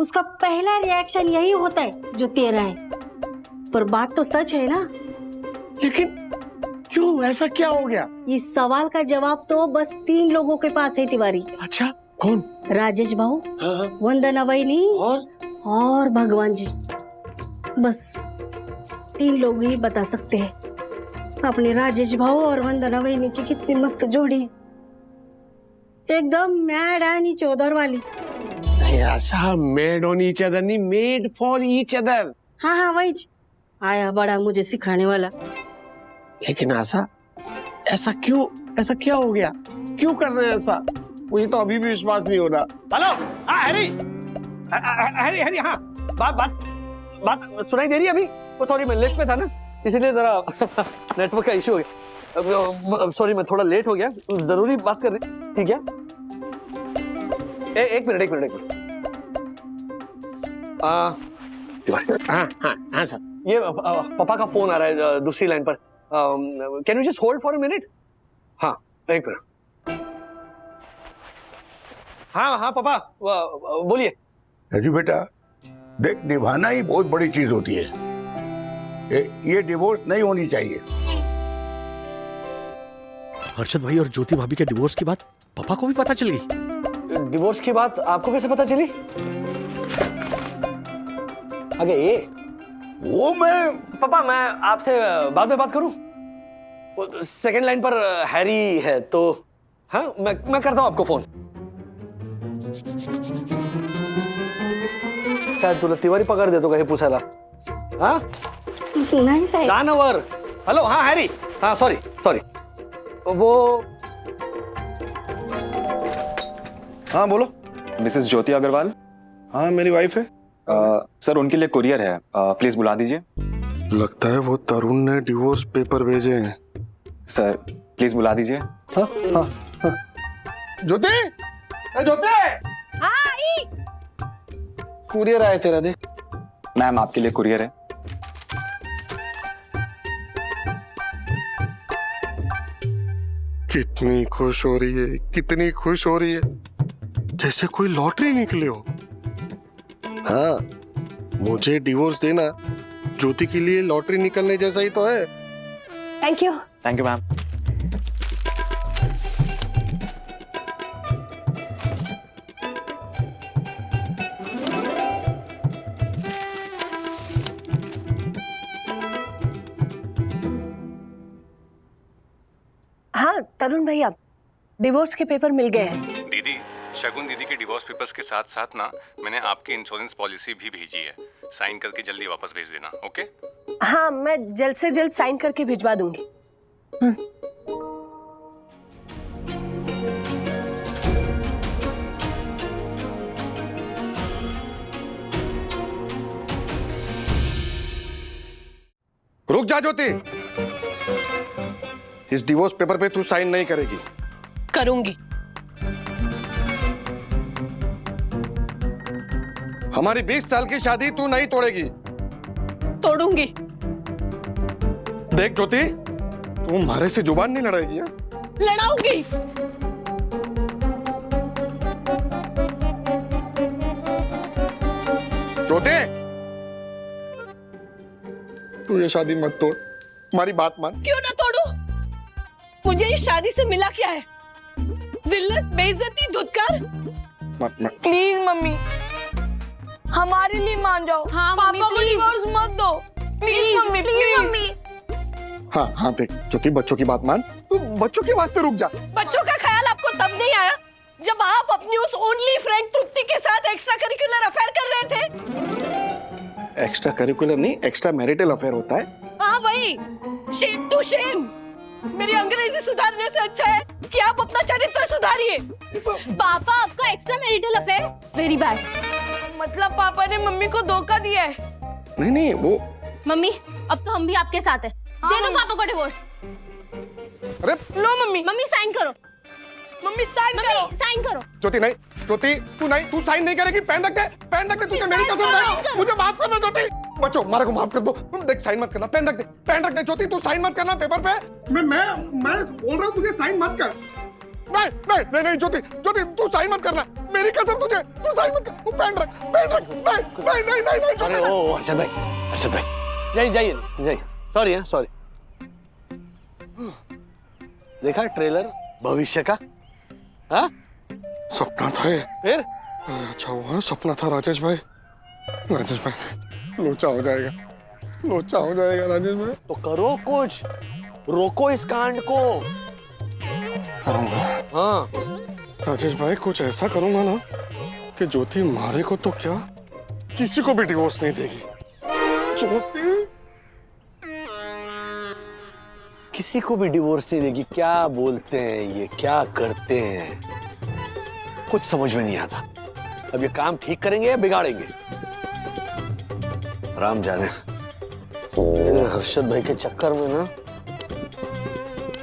उसका पहला रिएक्शन यही होता है जो तेरा है। पर बात तो सच है ना। लेकिन क्यों, ऐसा क्या हो गया? इस सवाल का जवाब तो बस 3 लोगों के पास है तिवारी। अच्छा, कौन? राजेश भाऊ, हाँ। वंदना बहनी और भगवान जी। बस 3 लोग ही बता सकते हैं अपने राजेश भाऊ और वंदना बहनी की कितनी मस्त जोड़ी है, एकदम मैड एंड ईच अदर वाली। ऐसा मेड ऑन ईच अदर नहीं, मेड फॉर ईच अदर। हाँ, वही आया बड़ा मुझे सिखाने वाला। लेकिन ऐसा क्यों, ऐसा क्या हो गया, क्यों कर रहे हैं ऐसा? मुझे तो अभी भी विश्वास नहीं हो रहा। हेलो, हाँ हैरी, हाँ बात सुनाई दे रही है अभी? सॉरी, मैं लिफ्ट में था ना, इसलिए जरा नेटवर्क का इशू हो गया। सॉरी, मैं थोड़ा लेट हो गया, जरूरी बात कर रहे। ठीक है, एक मिनट। हाँ हाँ हाँ सर। ये पापा का फोन आ रहा है दूसरी लाइन पर। Can you just hold for a minute? हाँ एक मिनट। हाँ हाँ पापा बोलिए। राजू बेटा देख, निभाना ही बहुत बड़ी चीज होती है। ये डिवोर्स नहीं होनी चाहिए। हर्षद भाई और ज्योति भाभी के डिवोर्स की बात पापा को भी पता चल गई। डिवोर्स की बात आपको कैसे पता चली? आगे ये वो मैं पापा मैं आपसे बाद में बात करूं? सेकंड लाइन पर हैरी है तो हाँ मैं करता हूं आपको फोन। काय तुला तिवारी पगार देतो का हे पुसायला? हाँ नाही साहेब. दानवर. हेलो हाँ हैरी. हाँ सॉरी वो हाँ बोलो. मिसेस ज्योति अग्रवाल. हाँ मेरी वाइफ है. सर उनके लिए कुरियर है, प्लीज बुला दीजिए. लगता है वो तरुण ने डिवोर्स पेपर भेजे हैं. सर प्लीज बुला दीजिए. हाँ हाँ हाँ. ज्योति, ज्योति. हाँ आई. कुरियर आया तेरा, देख. मैम आपके लिए कुरियर है. कितनी खुश हो रही है, कितनी खुश हो रही है, जैसे कोई लॉटरी निकली हो. हाँ मुझे डिवोर्स देना ज्योति के लिए लॉटरी निकलने जैसा ही तो है. Thank you. Thank you ma'am. हाँ तरुण भैया डिवोर्स के पेपर मिल गए हैं. दीदी, शगुन दीदी के डिवोर्स पेपर्स के साथ साथ ना मैंने आपकी इंश्योरेंस पॉलिसी भी भेजी है. साइन करके जल्दी वापस भेज देना. ओके? हाँ मैं जल्द से जल्द साइन करके भिजवा दूंगी. रुक जा ज्योति. इस डिवोर्स पेपर पे तू साइन नहीं करेगी. करूंगी. हमारी 20 साल की शादी तू नहीं तोड़ेगी. तोड़ूंगी. देख ज्योति, तू हमारे से जुबान नहीं लड़ाएगी. हाँ? लड़ाऊंगी. ज्योति, तू ये शादी मत तोड़. हमारी बात मान. क्यों ना तोड़ू? मुझे इस शादी से मिला क्या है? जिल्लत, बेइज्जती, धुतकार. प्लीज मम्मी हमारे लिए मान जाओ. हाँ, मम्मी, पापा को please. डिवोर्स मत दो. Please mummy, please. मम्मी. हाँ हाँ देख ज्योति, बच्चों की बात मान. तू बच्चों के वास्ते रुक जा. बच्चों का ख्याल आपको तब नहीं आया जब आप अपनी उस ओनली फ्रेंड तृप्ति के साथ एक्स्ट्रा करिकुलर अफेयर कर रहे थे. एक्स्ट्रा करिकुलर नहीं, एक्स्ट्रा मैरिटल अफेयर होता है. हाँ वही. Shame to shame. मेरी अंग्रेजी सुधारने से अच्छा है कि आप अपना चरित्र सुधारिए. पापा आपका extra marital affair very bad. मतलब पापा ने मम्मी को धोखा दिया है. नहीं नहीं वो. मम्मी अब तो हम भी आपके साथ है. दे दो पापा को डिवोर्स. अरे लो मम्मी. मम्मी साइन करो. मम्मी साइन करो. मम्मी साइन करो. ज्योति नहीं, ज्योति तू नहीं, तू साइन नहीं करेगी. पेन रख दे, पेन रख दे. तुझे मेरी कसम है, मुझे माफ कर दो ज्योति. बच्चों हमारे को माफ कर दो. देख साइन मत करना. पेन रख दे, पेन रख दे. ज्योति तू साइन मत करना पेपर पे. मैं बोल रहा हूँ तुझे साइन मत कर. नहीं नहीं नहीं नहीं ज्योति, ज्योति तू साइन मत करना. मेरी कसम तुझे, तू साइन मत कर. पेन रख, पेन रख. नहीं नहीं नहीं नहीं अरे ओ हर्षद भाई जाइए. सॉरी हाँ सॉरी. देखा ट्रेलर भविष्य का? हाँ सपना था ये. फिर अच्छा हुआ सपना था राजेश भाई. राजेश भाई लोचा हो जाएगा, लोचा हो जाएगा राजेश भाई. तो करो कुछ, रोको इस कांड को. हाँ राजेश भाई कुछ ऐसा करूंगा ना कि ज्योति मारे को तो क्या किसी को भी डिवोर्स नहीं देगी. ज्योति किसी को भी डिवोर्स नहीं देगी. क्या बोलते हैं ये, क्या करते हैं, कुछ समझ में नहीं आता. अब ये काम ठीक करेंगे या बिगाड़ेंगे, राम जाने. हर्षद भाई के चक्कर में ना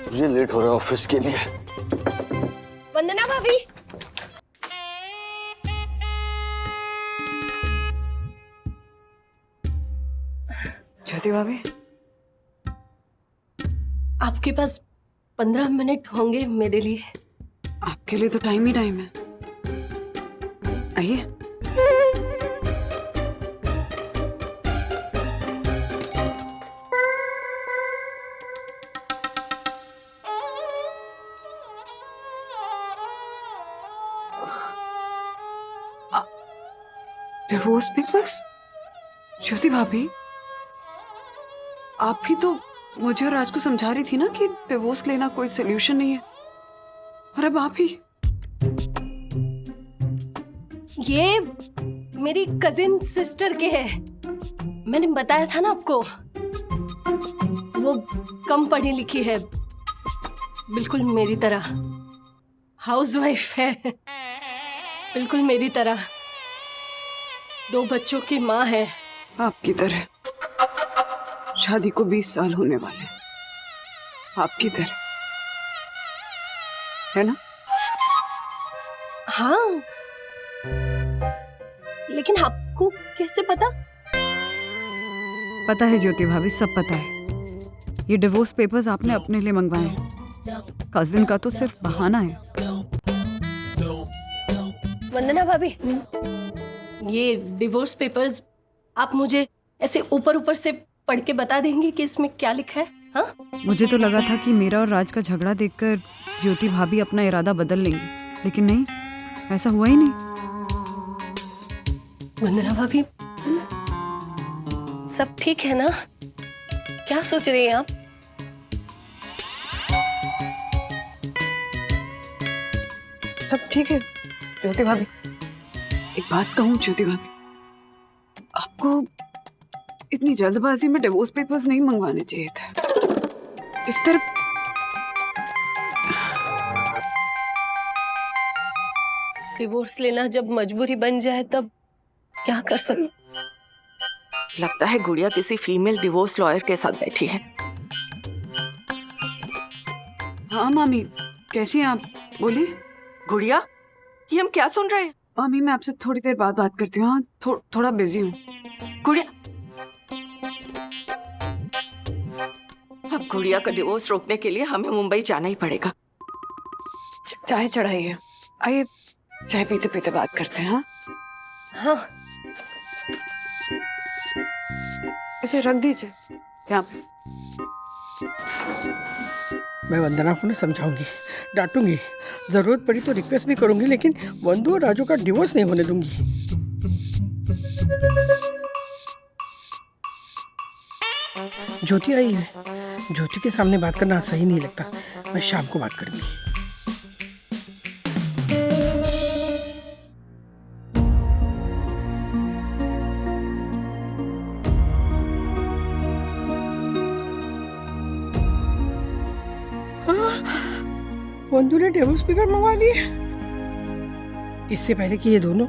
मुझे लेट हो रहा है ऑफिस के लिए. वंदना भाभी. ज्योति भाभी, आपके पास 15 मिनट होंगे मेरे लिए? आपके लिए तो टाइम ही टाइम है। आइए। Divorce papers? ज्योति भाभी, आप भी तो मुझे और राज को समझा रही थी ना कि डिवोर्स लेना कोई सोल्यूशन नहीं है, और अब आप ही। ये मेरी कजिन सिस्टर के है। मैंने बताया था ना आपको, वो कम पढ़ी लिखी है, बिल्कुल मेरी तरह हाउसवाइफ है, बिल्कुल मेरी तरह 2 बच्चों की माँ है। आपकी तरह। शादी को 20 साल होने वाले, आपकी तरह, है ना? हाँ, लेकिन आपको कैसे पता? पता है ज्योति भाभी, सब पता है। ये डिवोर्स पेपर्स आपने अपने लिए मंगवाए हैं। कजिन का तो सिर्फ बहाना है। वंदना भाभी, ये डिवोर्स पेपर्स आप मुझे ऐसे ऊपर ऊपर से पढ़ के बता देंगे कि इसमें क्या लिखा है? हाँ? मुझे तो लगा था कि मेरा और राज का झगड़ा देखकर ज्योति भाभी अपना इरादा बदल लेंगी, लेकिन नहीं, ऐसा हुआ ही नहीं। वंदना भाभी, सब ठीक है ना? क्या सोच रही हैं आप? सब ठीक है ज्योति भाभी। एक बात कहूँ ज्योति भाभी, आपको इतनी जल्दबाजी में डिवोर्स पेपर्स नहीं मंगवाने चाहिए थे। इस तरह डिवोर्स लेना जब मजबूरी बन जाए तब क्या कर सकते? लगता है गुड़िया किसी फीमेल डिवोर्स लॉयर के साथ बैठी है। हाँ मामी, कैसी हैं आप? बोलिए। गुड़िया, ये हम क्या सुन रहे हैं? मामी, मैं आपसे थोड़ी देर बाद बात करती हूँ। हाँ, थोड़ा बिजी हूँ। गुड़िया, अब गुड़िया का डिवोर्स रोकने के लिए हमें मुंबई जाना ही पड़ेगा। चाय चढ़ाइए। आइए, चाय पीते पीते बात करते हैं। हाँ हाँ, इसे रख दीजिए यहाँ पे। मैं वंदना को ना समझाऊंगी, डांटूंगी, जरूरत पड़ी तो रिक्वेस्ट भी करूंगी, लेकिन वंदू और राजू का डिवोर्स नहीं होने दूंगी। ज्योति आई है, ज्योति के सामने बात करना सही नहीं लगता। मैं शाम को बात करूंगी। वंदू ने डिवोर्स पेपर मंगवा लिए। इससे पहले कि ये दोनों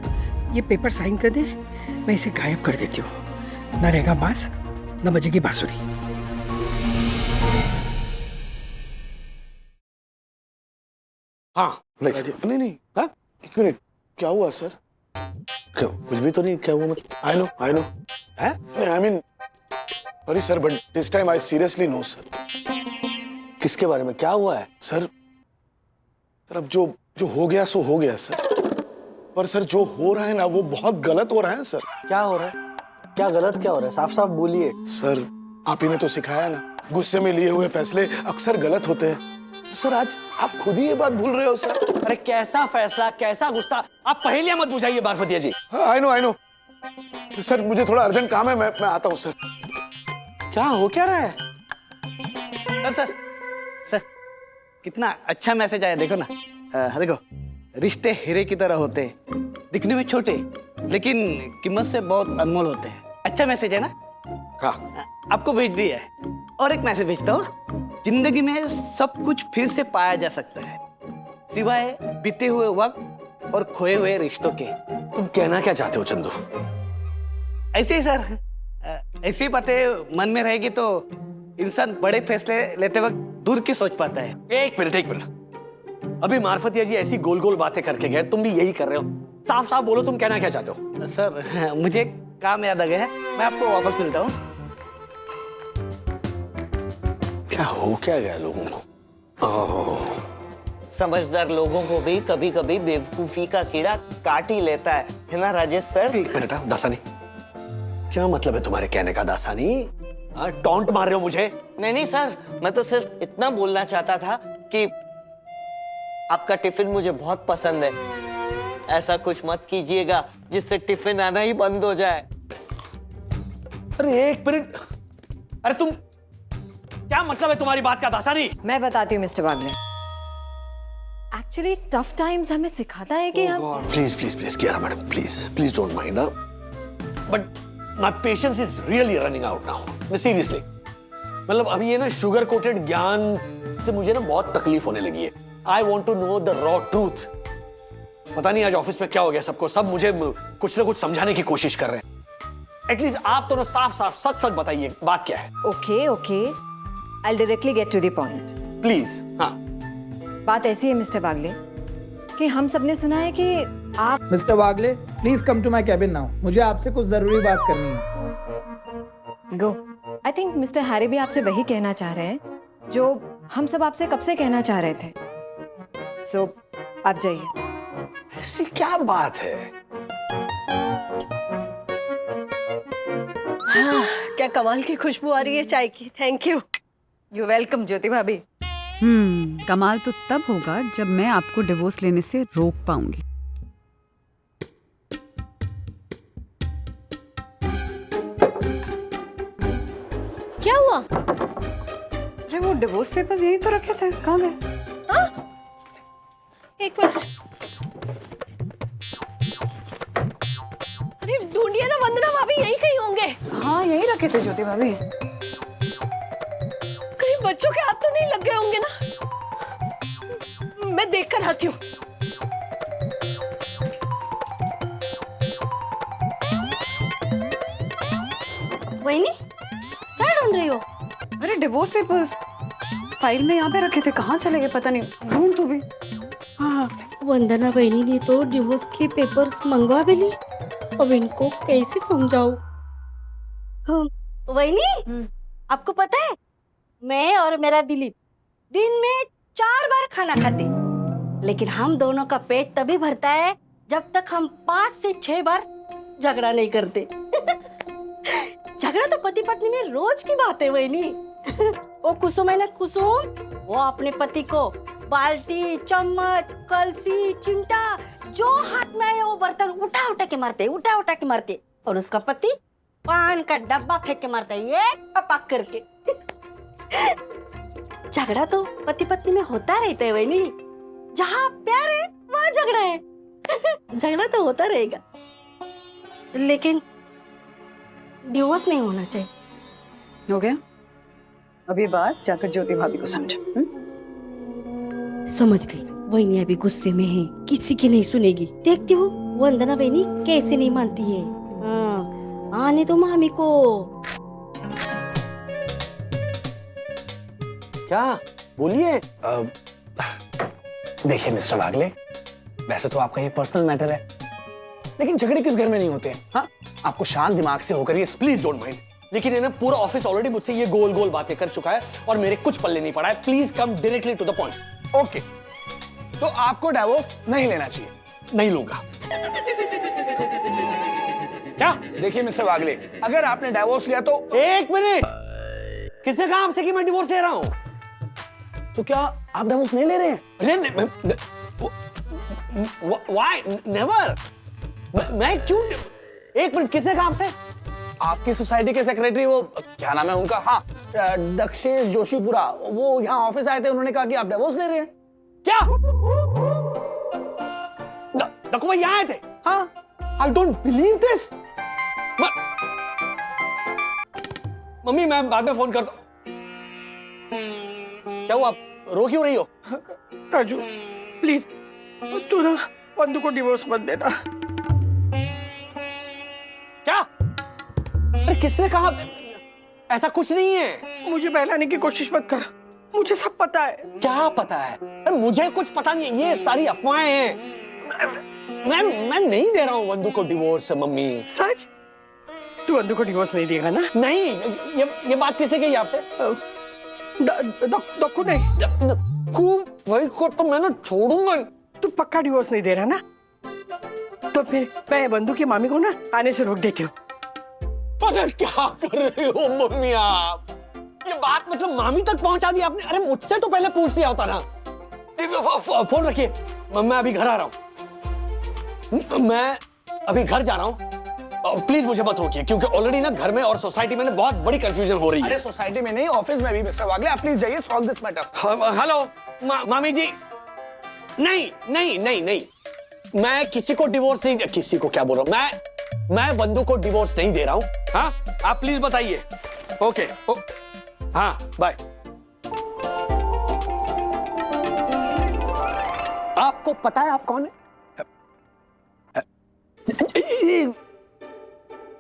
ये पेपर साइन कर दे, मैं इसे गायब कर देती हूँ। न रहेगा बांस, न बजेगी बांसुरी। हाँ नहीं, हाँ? 1 मिनट, क्या हुआ सर? क्यों, कुछ भी तो नहीं। क्या हुआ मतलब? I know. I mean, sorry sir, but this time I seriously know sir. किसके बारे में? क्या हुआ है? सर अब जो हो गया सो हो गया सर, पर सर जो हो रहा है ना वो बहुत गलत हो रहा है सर। क्या हो रहा है? क्या गलत क्या हो रहा है? साफ साफ बोलिए। सर आप ही ने तो सिखाया ना, गुस्से में लिए हुए फैसले अक्सर गलत होते हैं। तो सर आज आप खुद ही ये बात भूल रहे हो सर। अरे कैसा फैसला, कैसा गुस्सा? आप पहेलियां मत बुझाइए बारफतिया जी। I know. सर मुझे थोड़ा अर्जेंट काम है, मैं आता हूँ सर। क्या हो क्या रहा है? सर कितना अच्छा मैसेज आया, देखो ना। देखो, रिश्ते हीरे की तरह होते हैं, दिखने में छोटे लेकिन कीमत से बहुत अनमोल होते हैं। अच्छा मैसेज है ना? हाँ, आपको भेज दिया है। और एक मैसेज भेजता हूँ, जिंदगी में सब कुछ फिर से पाया जा सकता है, सिवाय बीते हुए वक्त और खोए हुए रिश्तों के। तुम कहना क्या चाहते हो चंदू? ऐसे ही सर, ऐसी बातें मन में रहेगी तो इंसान बड़े फैसले लेते वक्त दूर की सोच पाता है। एक मिनट, अभी मार्फतिया जी ऐसी गोल गोल बातें करके गए, तुम भी यही कर रहे हो। साफ साफ बोलो, तुम कहना क्या चाहते हो? सर मुझे काम याद आ गया है, मैं आपको वापस मिलता हूँ। क्या हो क्या गया लोगों को? समझदार लोगों को भी कभी कभी बेवकूफी का कीड़ा काट ही लेता है ना राजेश सर? एक मिनट दासानी, क्या मतलब है तुम्हारे कहने का दासानी? टॉन्ट मार रहे हो मुझे? नहीं सर, मैं तो सिर्फ इतना बोलना चाहता था कि आपका टिफिन मुझे बहुत पसंद है। ऐसा कुछ मत कीजिएगा जिससे टिफिन आना ही बंद हो जाए। अरे एक मिनट, अरे तुम, क्या मतलब है तुम्हारी बात का दासानी? मैं बताती हूँ mister Bagle. Actually tough times हमें सिखाता है कि हम please please please Kiara madam, please don't mind, but my patience is really running out now. Seriously, मतलब अभी ये ना शुगर कोटेड ज्ञान से मुझे ना बहुत तकलीफ होने लगी है। I want to know the raw truth. पता नहीं आज ऑफिस में क्या हो गया सबको, सब मुझे कुछ ना कुछ समझाने की कोशिश कर रहे हैं। एटलीस्ट आप तो ना साफ साफ सच सच बताइए, बात क्या है? Okay I directly get to the point please. हाँ, बात ऐसी है मिस्टर बागले कि हम सबने सुना है कि आप mister Bagle please come to my cabin now, मुझे आपसे कुछ जरूरी बात करनी है। Go. I think mister Harry भी आपसे वही कहना चाह रहे हैं जो हम सब आपसे कब से कहना चाह रहे थे। सो आप जाइए। ऐसी क्या बात है? हाँ, क्या कमाल की खुशबू आ रही है चाय की। Thank you. यू वेलकम ज्योति भाभी। कमाल तो तब होगा जब मैं आपको डिवोर्स लेने से रोक पाऊंगी। क्या हुआ? अरे वो डिवोर्स पेपर्स यही तो रखे थे, कहाँ गए? एक मिनट। अरे ढूंढिए ना वंदना भाभी, यही कहीं होंगे। हाँ यही रखे थे ज्योति भाभी। कहीं बच्चों के हाथ तो नहीं लग गए होंगे ना? मैं देख कर आती हूँ। वहीनी, क्या ढूंढ रही हो? अरे डिवोर्स पेपर्स फाइल में यहाँ पे रखे थे, कहाँ चले गए पता नहीं, ढूंढ तू भी। हाँ, वंदना बहनी ने तो डिवोर्स के पेपर्स मंगवा भी ली। अब इनको कैसे समझाऊं? वहीनी, आपको पता है मैं और मेरा दिलीप दिन में 4 बार खाना खाते, लेकिन हम दोनों का पेट तभी भरता है जब तक हम 5 से 6 बार झगड़ा नहीं करते। झगड़ा तो पति पत्नी में रोज की बात है वहीनी। वो कुसुम है ना कुसुम, वो अपने पति को बाल्टी, चम्मच, कलसी, चिमटा जो हाथ में आए वो बर्तन उठा उठा के मारते और उसका पति पान का डब्बा फेंक के मारता है, ये पपाक करके। झगड़ा तो पति पत्नी में होता रहता है वहीनी। जहाँ प्यार है वहाँ झगड़ा है। झगड़ा तो होता रहेगा, लेकिन डिवोर्स नहीं होना चाहिए। हो गया? अभी बात जाकर ज्योति भाभी को समझा। समझ गई। वहीनी अभी गुस्से में है, किसी की नहीं सुनेगी। देखती हूँ वंदना वहीनी कैसे नहीं मानती है। हाँ, आने तो मामी को। क्या बोलिए? देखिए मिस्टर बागले, वैसे तो आपका ये पर्सनल मैटर है, लेकिन झगड़े किस घर में नहीं होते? हाँ, आपको शांत दिमाग से होकर ये प्लीज डोंट माइंड। लेकिन ना पूरा ऑफिस ऑलरेडी मुझसे ये गोल गोल बातें कर चुका है और मेरे कुछ पल्ले नहीं पड़ा है। Please come directly to the point. Okay, तो आपको डिवोर्स नहीं लेना चाहिए। नहीं लूंगा। क्या? देखिए मिस्टर बागले, अगर आपने डिवोर्स लिया तो एक मिनट, किसने कहा आपसे कि मैं डिवोर्स ले रहा हूं? तो क्या आप डिवोर्स नहीं ले रहे हैं? Why never? मैं क्यों? एक मिनट, किसने कहा आपसे? आपकी सोसाइटी के सेक्रेटरी, वो क्या नाम है उनका, हाँ दक्षेश जोशीपुरा, वो यहाँ ऑफिस आए थे, उन्होंने कहा कि आप डिवोर्स ले रहे हैं। क्या? डॉक्टर भाई यहाँ आए थे? हाँ, I don't believe this. Mummy मैं बाद में फोन करता हूँ। क्या हुआ, आप रो क्यों रही हो? राजू प्लीज तू ना बंधु को डिवोर्स मत देना। क्या? अरे किसने कहा? ऐसा कुछ नहीं है। मुझे बहलाने की कोशिश मत कर, मुझे सब पता है। क्या पता है? अरे मुझे कुछ पता नहीं है, ये सारी अफवाहें हैं। मैं नहीं दे रहा हूँ बंधु को डिवोर्स मम्मी। सच? तू बंधु को डिवोर्स नहीं देगा ना? नहीं, ये बात किसने कही आपसे? दक्कू नहीं। दक्कू भाई को तो मैं ना छोड़ूंगा। तू पक्का डिवोर्स नहीं दे रहा ना? तो फिर मैं बंधु की मामी को ना आने से रोक देती हूँ। अरे क्या कर रहे हो मम्मी आप? ये बात मतलब मामी तक पहुंचा दी आपने? अरे मुझसे तो पहले पूछ लिया होता ना। फोन रखिए, मैं अभी घर आ रहा हूँ। मैं अभी घर जा रहा हूँ, प्लीज मुझे मत रोकिए, क्योंकि ऑलरेडी ना घर में और सोसाइटी में ना बहुत बड़ी कंफ्यूजन हो रही है। अरे सोसाइटी में नहीं, ऑफिस में भी मिस्टर वागले, आप प्लीज जाइए, सॉल्व दिस मैटर। हेलो मामी जी। नहीं नहीं नहीं नहीं, मैं किसी को डिवोर्स नहीं, किसी को क्या बोल रहा हूँ मैं बंधु को डिवोर्स नहीं दे रहा हूँ। हाँ आप प्लीज बताइए। ओके हाँ बाय। आपको पता है आप कौन है?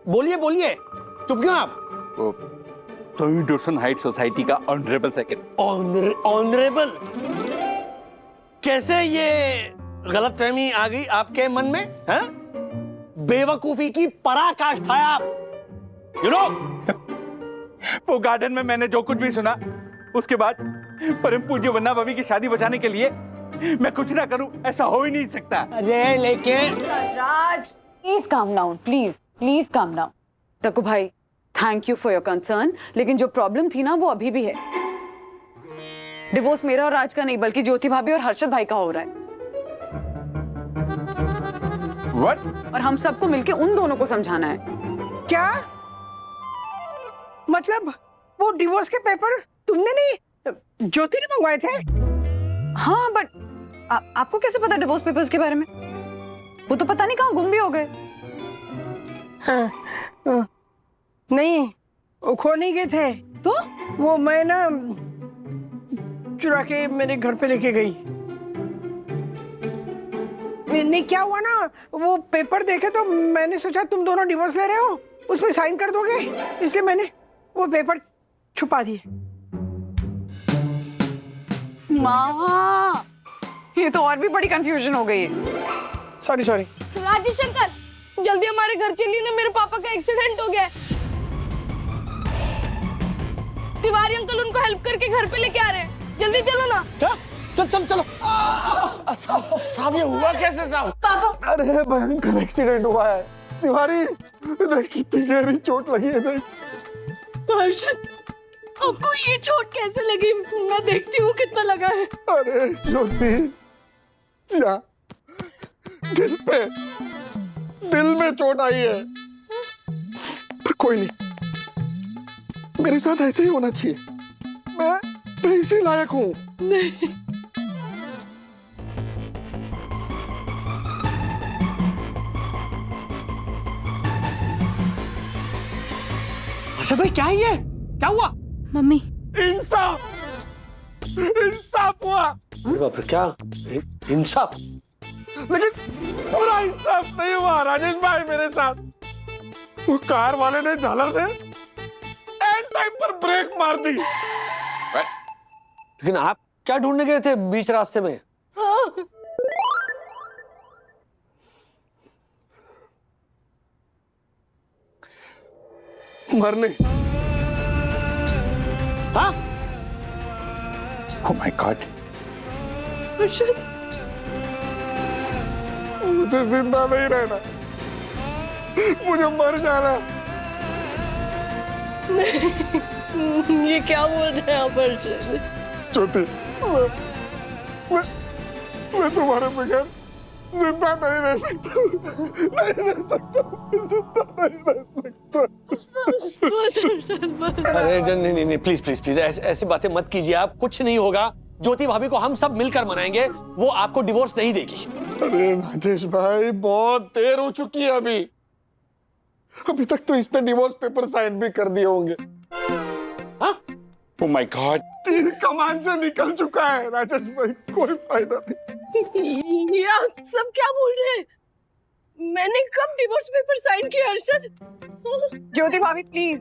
बोलिए बोलिए, चुप क्यों आप? डोसन हाइट सोसाइटी का ऑनरेबल सेक्रेटरी। ऑनरेबल? कैसे ये गलतफहमी आ गई आपके मन में? हैं? बेवकूफी की पराकाष्ठा है आप। यू नो, वो गार्डन में मैंने जो कुछ भी सुना, उसके बाद परम पूज्य वन्ना भाभी की शादी बचाने के लिए मैं कुछ ना करूं, ऐसा हो ही नहीं सकता। अरे लेकिन Raj please calm down, please calm down. Dakku भाई thank you for your concern, लेकिन जो प्रॉब्लम थी ना वो अभी भी है। डिवोर्स मेरा और राज का नहीं, बल्कि ज्योति भाभी और हर्षद भाई का हो रहा है। What? और हम सबको मिलके उन दोनों को समझाना है। क्या मतलब? वो डिवोर्स के पेपर तुमने नहीं, ज्योति ने मंगवाए थे? हाँ बट आपको कैसे पता डिवोर्स पेपर्स के बारे में? वो तो पता नहीं कहाँ गुम भी हो गए। हाँ, नहीं वो खो नहीं गए थे। तो वो मैं ना चुरा के मेरे घर पे लेके गई। नहीं क्या हुआ ना, वो पेपर देखे तो मैंने सोचा तुम दोनों डिवोर्स ले रहे हो, उसमें साइन कर दोगे, इसलिए मैंने वो पेपर छुपा दिए। माँ ये तो और भी बड़ी कंफ्यूजन हो गई है। सॉरी राजेश अंकल जल्दी हमारे घर चलिए ना, मेरे पापा का एक्सीडेंट हो गया है। तिवारी अंकल उनको हेल्प करके घर पे लेके आ रहे हैं, जल्दी चलो ना। क्या? चलो। साहब ये हुआ कैसे साहब? पापा अरे भयंकर एक्सीडेंट हुआ है तिवारी, इधर कितनी गहरी चोट लगी है। हर्षद आपको ये चोट कैसे लगी? मैं देखती हूँ कितना लगा है। अरे ज्योति, या दिल में चोट आई है, पर कोई नहीं, मेरे साथ ऐसे ही होना चाहिए। मैं इसी लायक हूँ। नहीं अच्छा भाई क्या है ये? क्या हुआ? मम्मी इंसाफ हुआ। अरे बाप रे, क्या इंसाफ? लेकिन पूरा इंसाफ नहीं हुआ राजेश भाई मेरे साथ। वो कार वाले ने, झालर ने एंड टाइम पर ब्रेक मार दी। लेकिन आप क्या ढूंढने गए थे बीच रास्ते में? मरने। हाँ? Oh my God. मुझे जिंदा नहीं रहना, मुझे मर जाना। ये क्या बोल रहे हैं आप हर्षद? ज्योति, मैं तुम्हारे बगैर जिंदा नहीं रह सकता, जिंदा नहीं रह सकता। अरे नहीं प्लीज ऐसी बातें मत कीजिए आप। कुछ नहीं होगा, ज्योति भाभी को हम सब मिलकर मनाएंगे, वो आपको डिवोर्स नहीं देगी। अरे राजेश भाई बहुत देर हो चुकी है, अभी तक तो इसने डिवोर्स पेपर साइन भी कर दिए होंगे। हाँ? Oh my God. तीर कमान से निकल चुका है राजेश भाई, कोई फायदा नहीं। ये आप सब क्या बोल रहे हैं? मैंने कब डिवोर्स पेपर साइन किया हर्षद? ज्योति भाभी प्लीज,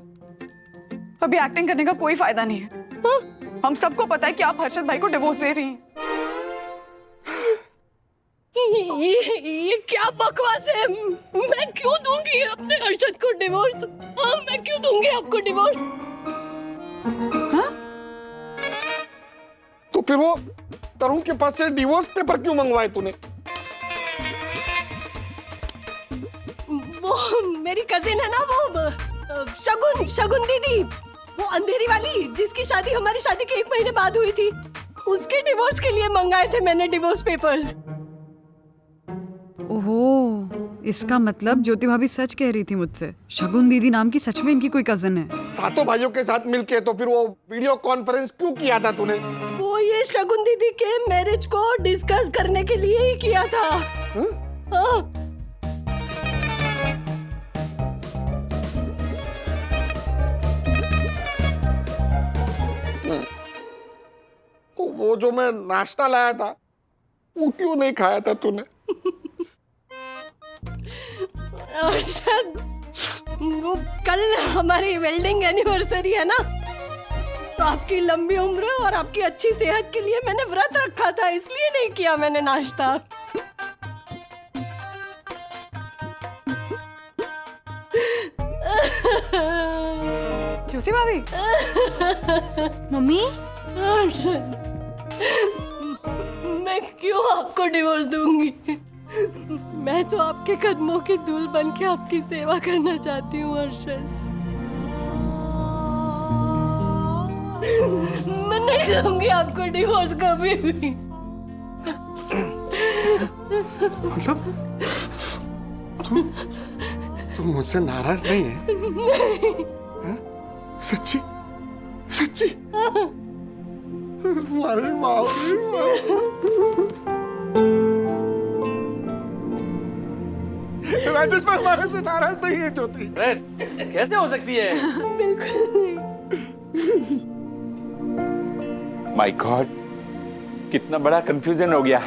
अभी एक्टिंग करने का कोई फायदा नहीं है। हम सबको पता है कि आप हर्षद भाई को डिवोर्स दे रही हैं। ये क्या बकवास है? मैं क्यों दूंगी अपने हर्षद को डिवोर्स? हाँ मैं क्यों दूंगी आपको डिवोर्स? हाँ? फिर वो तरुण के पास से डिवोर्स पेपर क्यों मंगवाए तूने? वो मेरी कजिन है ना, वो शगुन दीदी, वो अंधेरी वाली जिसकी शादी हमारी शादी के 1 महीने बाद हुई थी, उसके डिवोर्स के लिए मंगाए थे मैंने डिवोर्स पेपर्स। ओहो, इसका मतलब ज्योति भाभी सच कह रही थी मुझसे। शगुन दीदी नाम की सच में इनकी कोई कजन है। सातों भाइयों के साथ मिलके तो फिर वो वीडियो कॉन्फ्रेंस क्यों किया था तूने? वो ये शगुन दीदी के मैरिज को डिस्कस करने के लिए ही किया था। हाँ। तो वो जो मैं नाश्ता लाया था वो क्यों नहीं खाया था तूने? अर्शद, वो कल हमारी वेल्डिंग एनिवर्सरी है ना, तो आपकी लंबी उम्र और आपकी अच्छी सेहत के लिए मैंने व्रत रखा था, इसलिए नहीं किया मैंने नाश्ता। ज्योति भाभी। मम्मी, मैं क्यों आपको डिवोर्स दूंगी? मैं तो आपके कदमों की धूल बन के आपकी सेवा करना चाहती हूँ अर्शद। मैं नहीं दूंगी आपको डिवोर्स कभी भी। मतलब तुम मुझसे नाराज नहीं है? नहीं। हाँ? सच्ची सच्ची? हमारी माँ राजेश भाई हमारे से नाराज नहीं है ज्योति। कैसे हो सकती है? बिल्कुल। माय गॉड, कितना बड़ा कंफ्यूजन हो गया,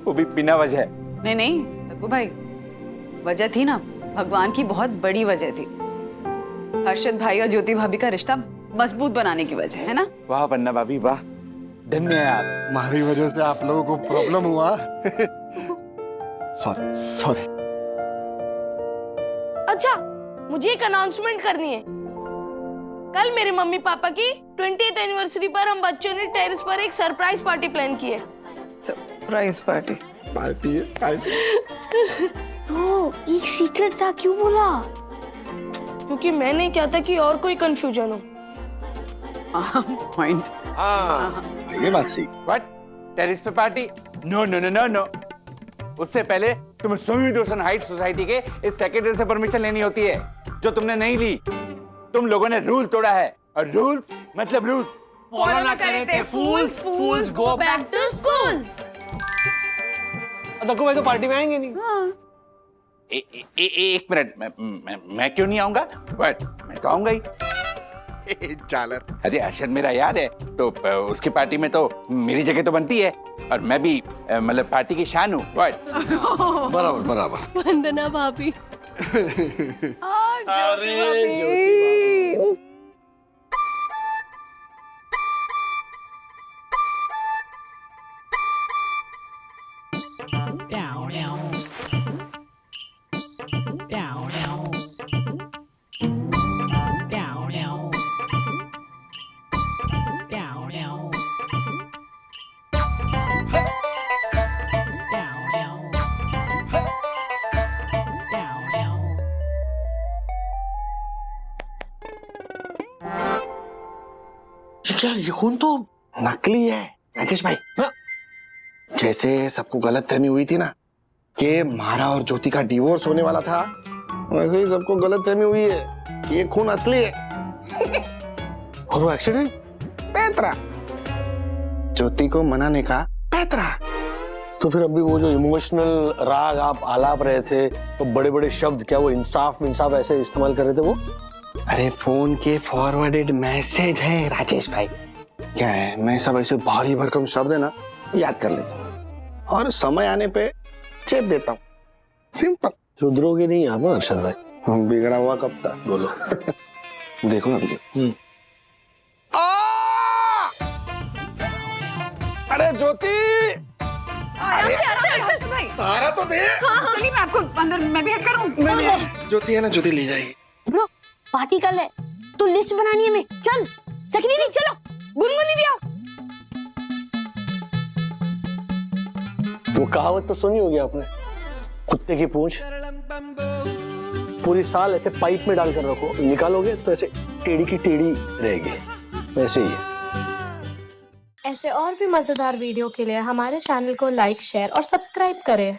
वो भी बिना वजह। नहीं नहीं तग्गू भाई, वजह थी ना, भगवान की बहुत बड़ी वजह थी। हर्षद भाई और ज्योति भाभी का रिश्ता मजबूत बनाने की वजह है ना। वाह पन्ना भाभी वाह, धन्य है आप। हमारी वजह से आप लोगों को प्रॉब्लम हुआ। Sorry sorry. अच्छा, मुझे एक अनाउंसमेंट करनी है। कल मेरे मम्मी पापा की 20th एनिवर्सरी पर हम बच्चों ने टेरेस पर एक सरप्राइज पार्टी प्लान की है। Surprise party? पार्टी है पार्टी। तो एक सीक्रेट था, क्यों बोला? क्योंकि मैं नहीं चाहता कि और कोई कंफ्यूजन हो। पॉइंट। हाँ, ये बात सही। व्हाट? टेरेस पे party? No no no no no. उससे पहले तुम्हें सुमित रोशन हाइट सोसाइटी के इस सेक्रेटरी से परमिशन लेनी होती है, जो तुमने नहीं ली। तुम लोगों ने रूल तोड़ा है, और रूल्स मतलब रूल्स फॉलो ना करें तो fools go back to schools. Dakku भाई तो पार्टी में आएंगे नहीं। एक मिनट, मैं क्यों नहीं आऊंगा? बट मैं तो आऊंगा ही। चालर। अरे अर्शद मेरा याद है, तो उसकी पार्टी में तो मेरी जगह तो बनती है, और मैं भी मतलब पार्टी की शान हूँ। बराबर बराबर। वंदना भाभी। क्या ये खून तो नकली है राजेश भाई? हाँ? जैसे सबको गलतफहमी हुई थी ना कि मारा और ज्योति का डिवोर्स होने वाला था, वैसे ही सबको गलतफहमी हुई है ये खून असली है। और वो एक्सीडेंट पैतरा, ज्योति को मनाने का पैतरा। तो फिर अभी वो जो इमोशनल राग आप आलाप रहे थे, तो बड़े बड़े शब्द, क्या वो इंसाफ ऐसे इस्तेमाल कर रहे थे वो? अरे फोन के फॉरवर्डेड मैसेज है राजेश भाई। क्या है, मैं सब ऐसे भारी भरकम शब्द है ना याद कर लेता हूँ और समय आने पे चेप देता हूँ। सिंपल। सुधरोगे नहीं आप अर्शद भाई? बिगड़ा हुआ कब था? बोलो। देखो अभी देखो। अरे ज्योति, सारा तो दे। चलिए मैं आपको अंदर, मैं भी हेल्प करूं? नहीं, ज्योति है ना, ज्योति ले जाएगी। ब्रो, पार्टी कल है तो लिस्ट बनानी है। मैं चल सकरी दी, चलो गुनगुनी दिया। वो कहावत तो सुनी होगी आपने, कुत्ते की पूंछ पूरी साल ऐसे पाइप में डालकर रखो, निकालोगे तो ऐसे टेढ़ी की टेढ़ी रहेगी, वैसे ही है। ऐसे और भी मजेदार वीडियो के लिए हमारे चैनल को लाइक, शेयर और सब्सक्राइब करें।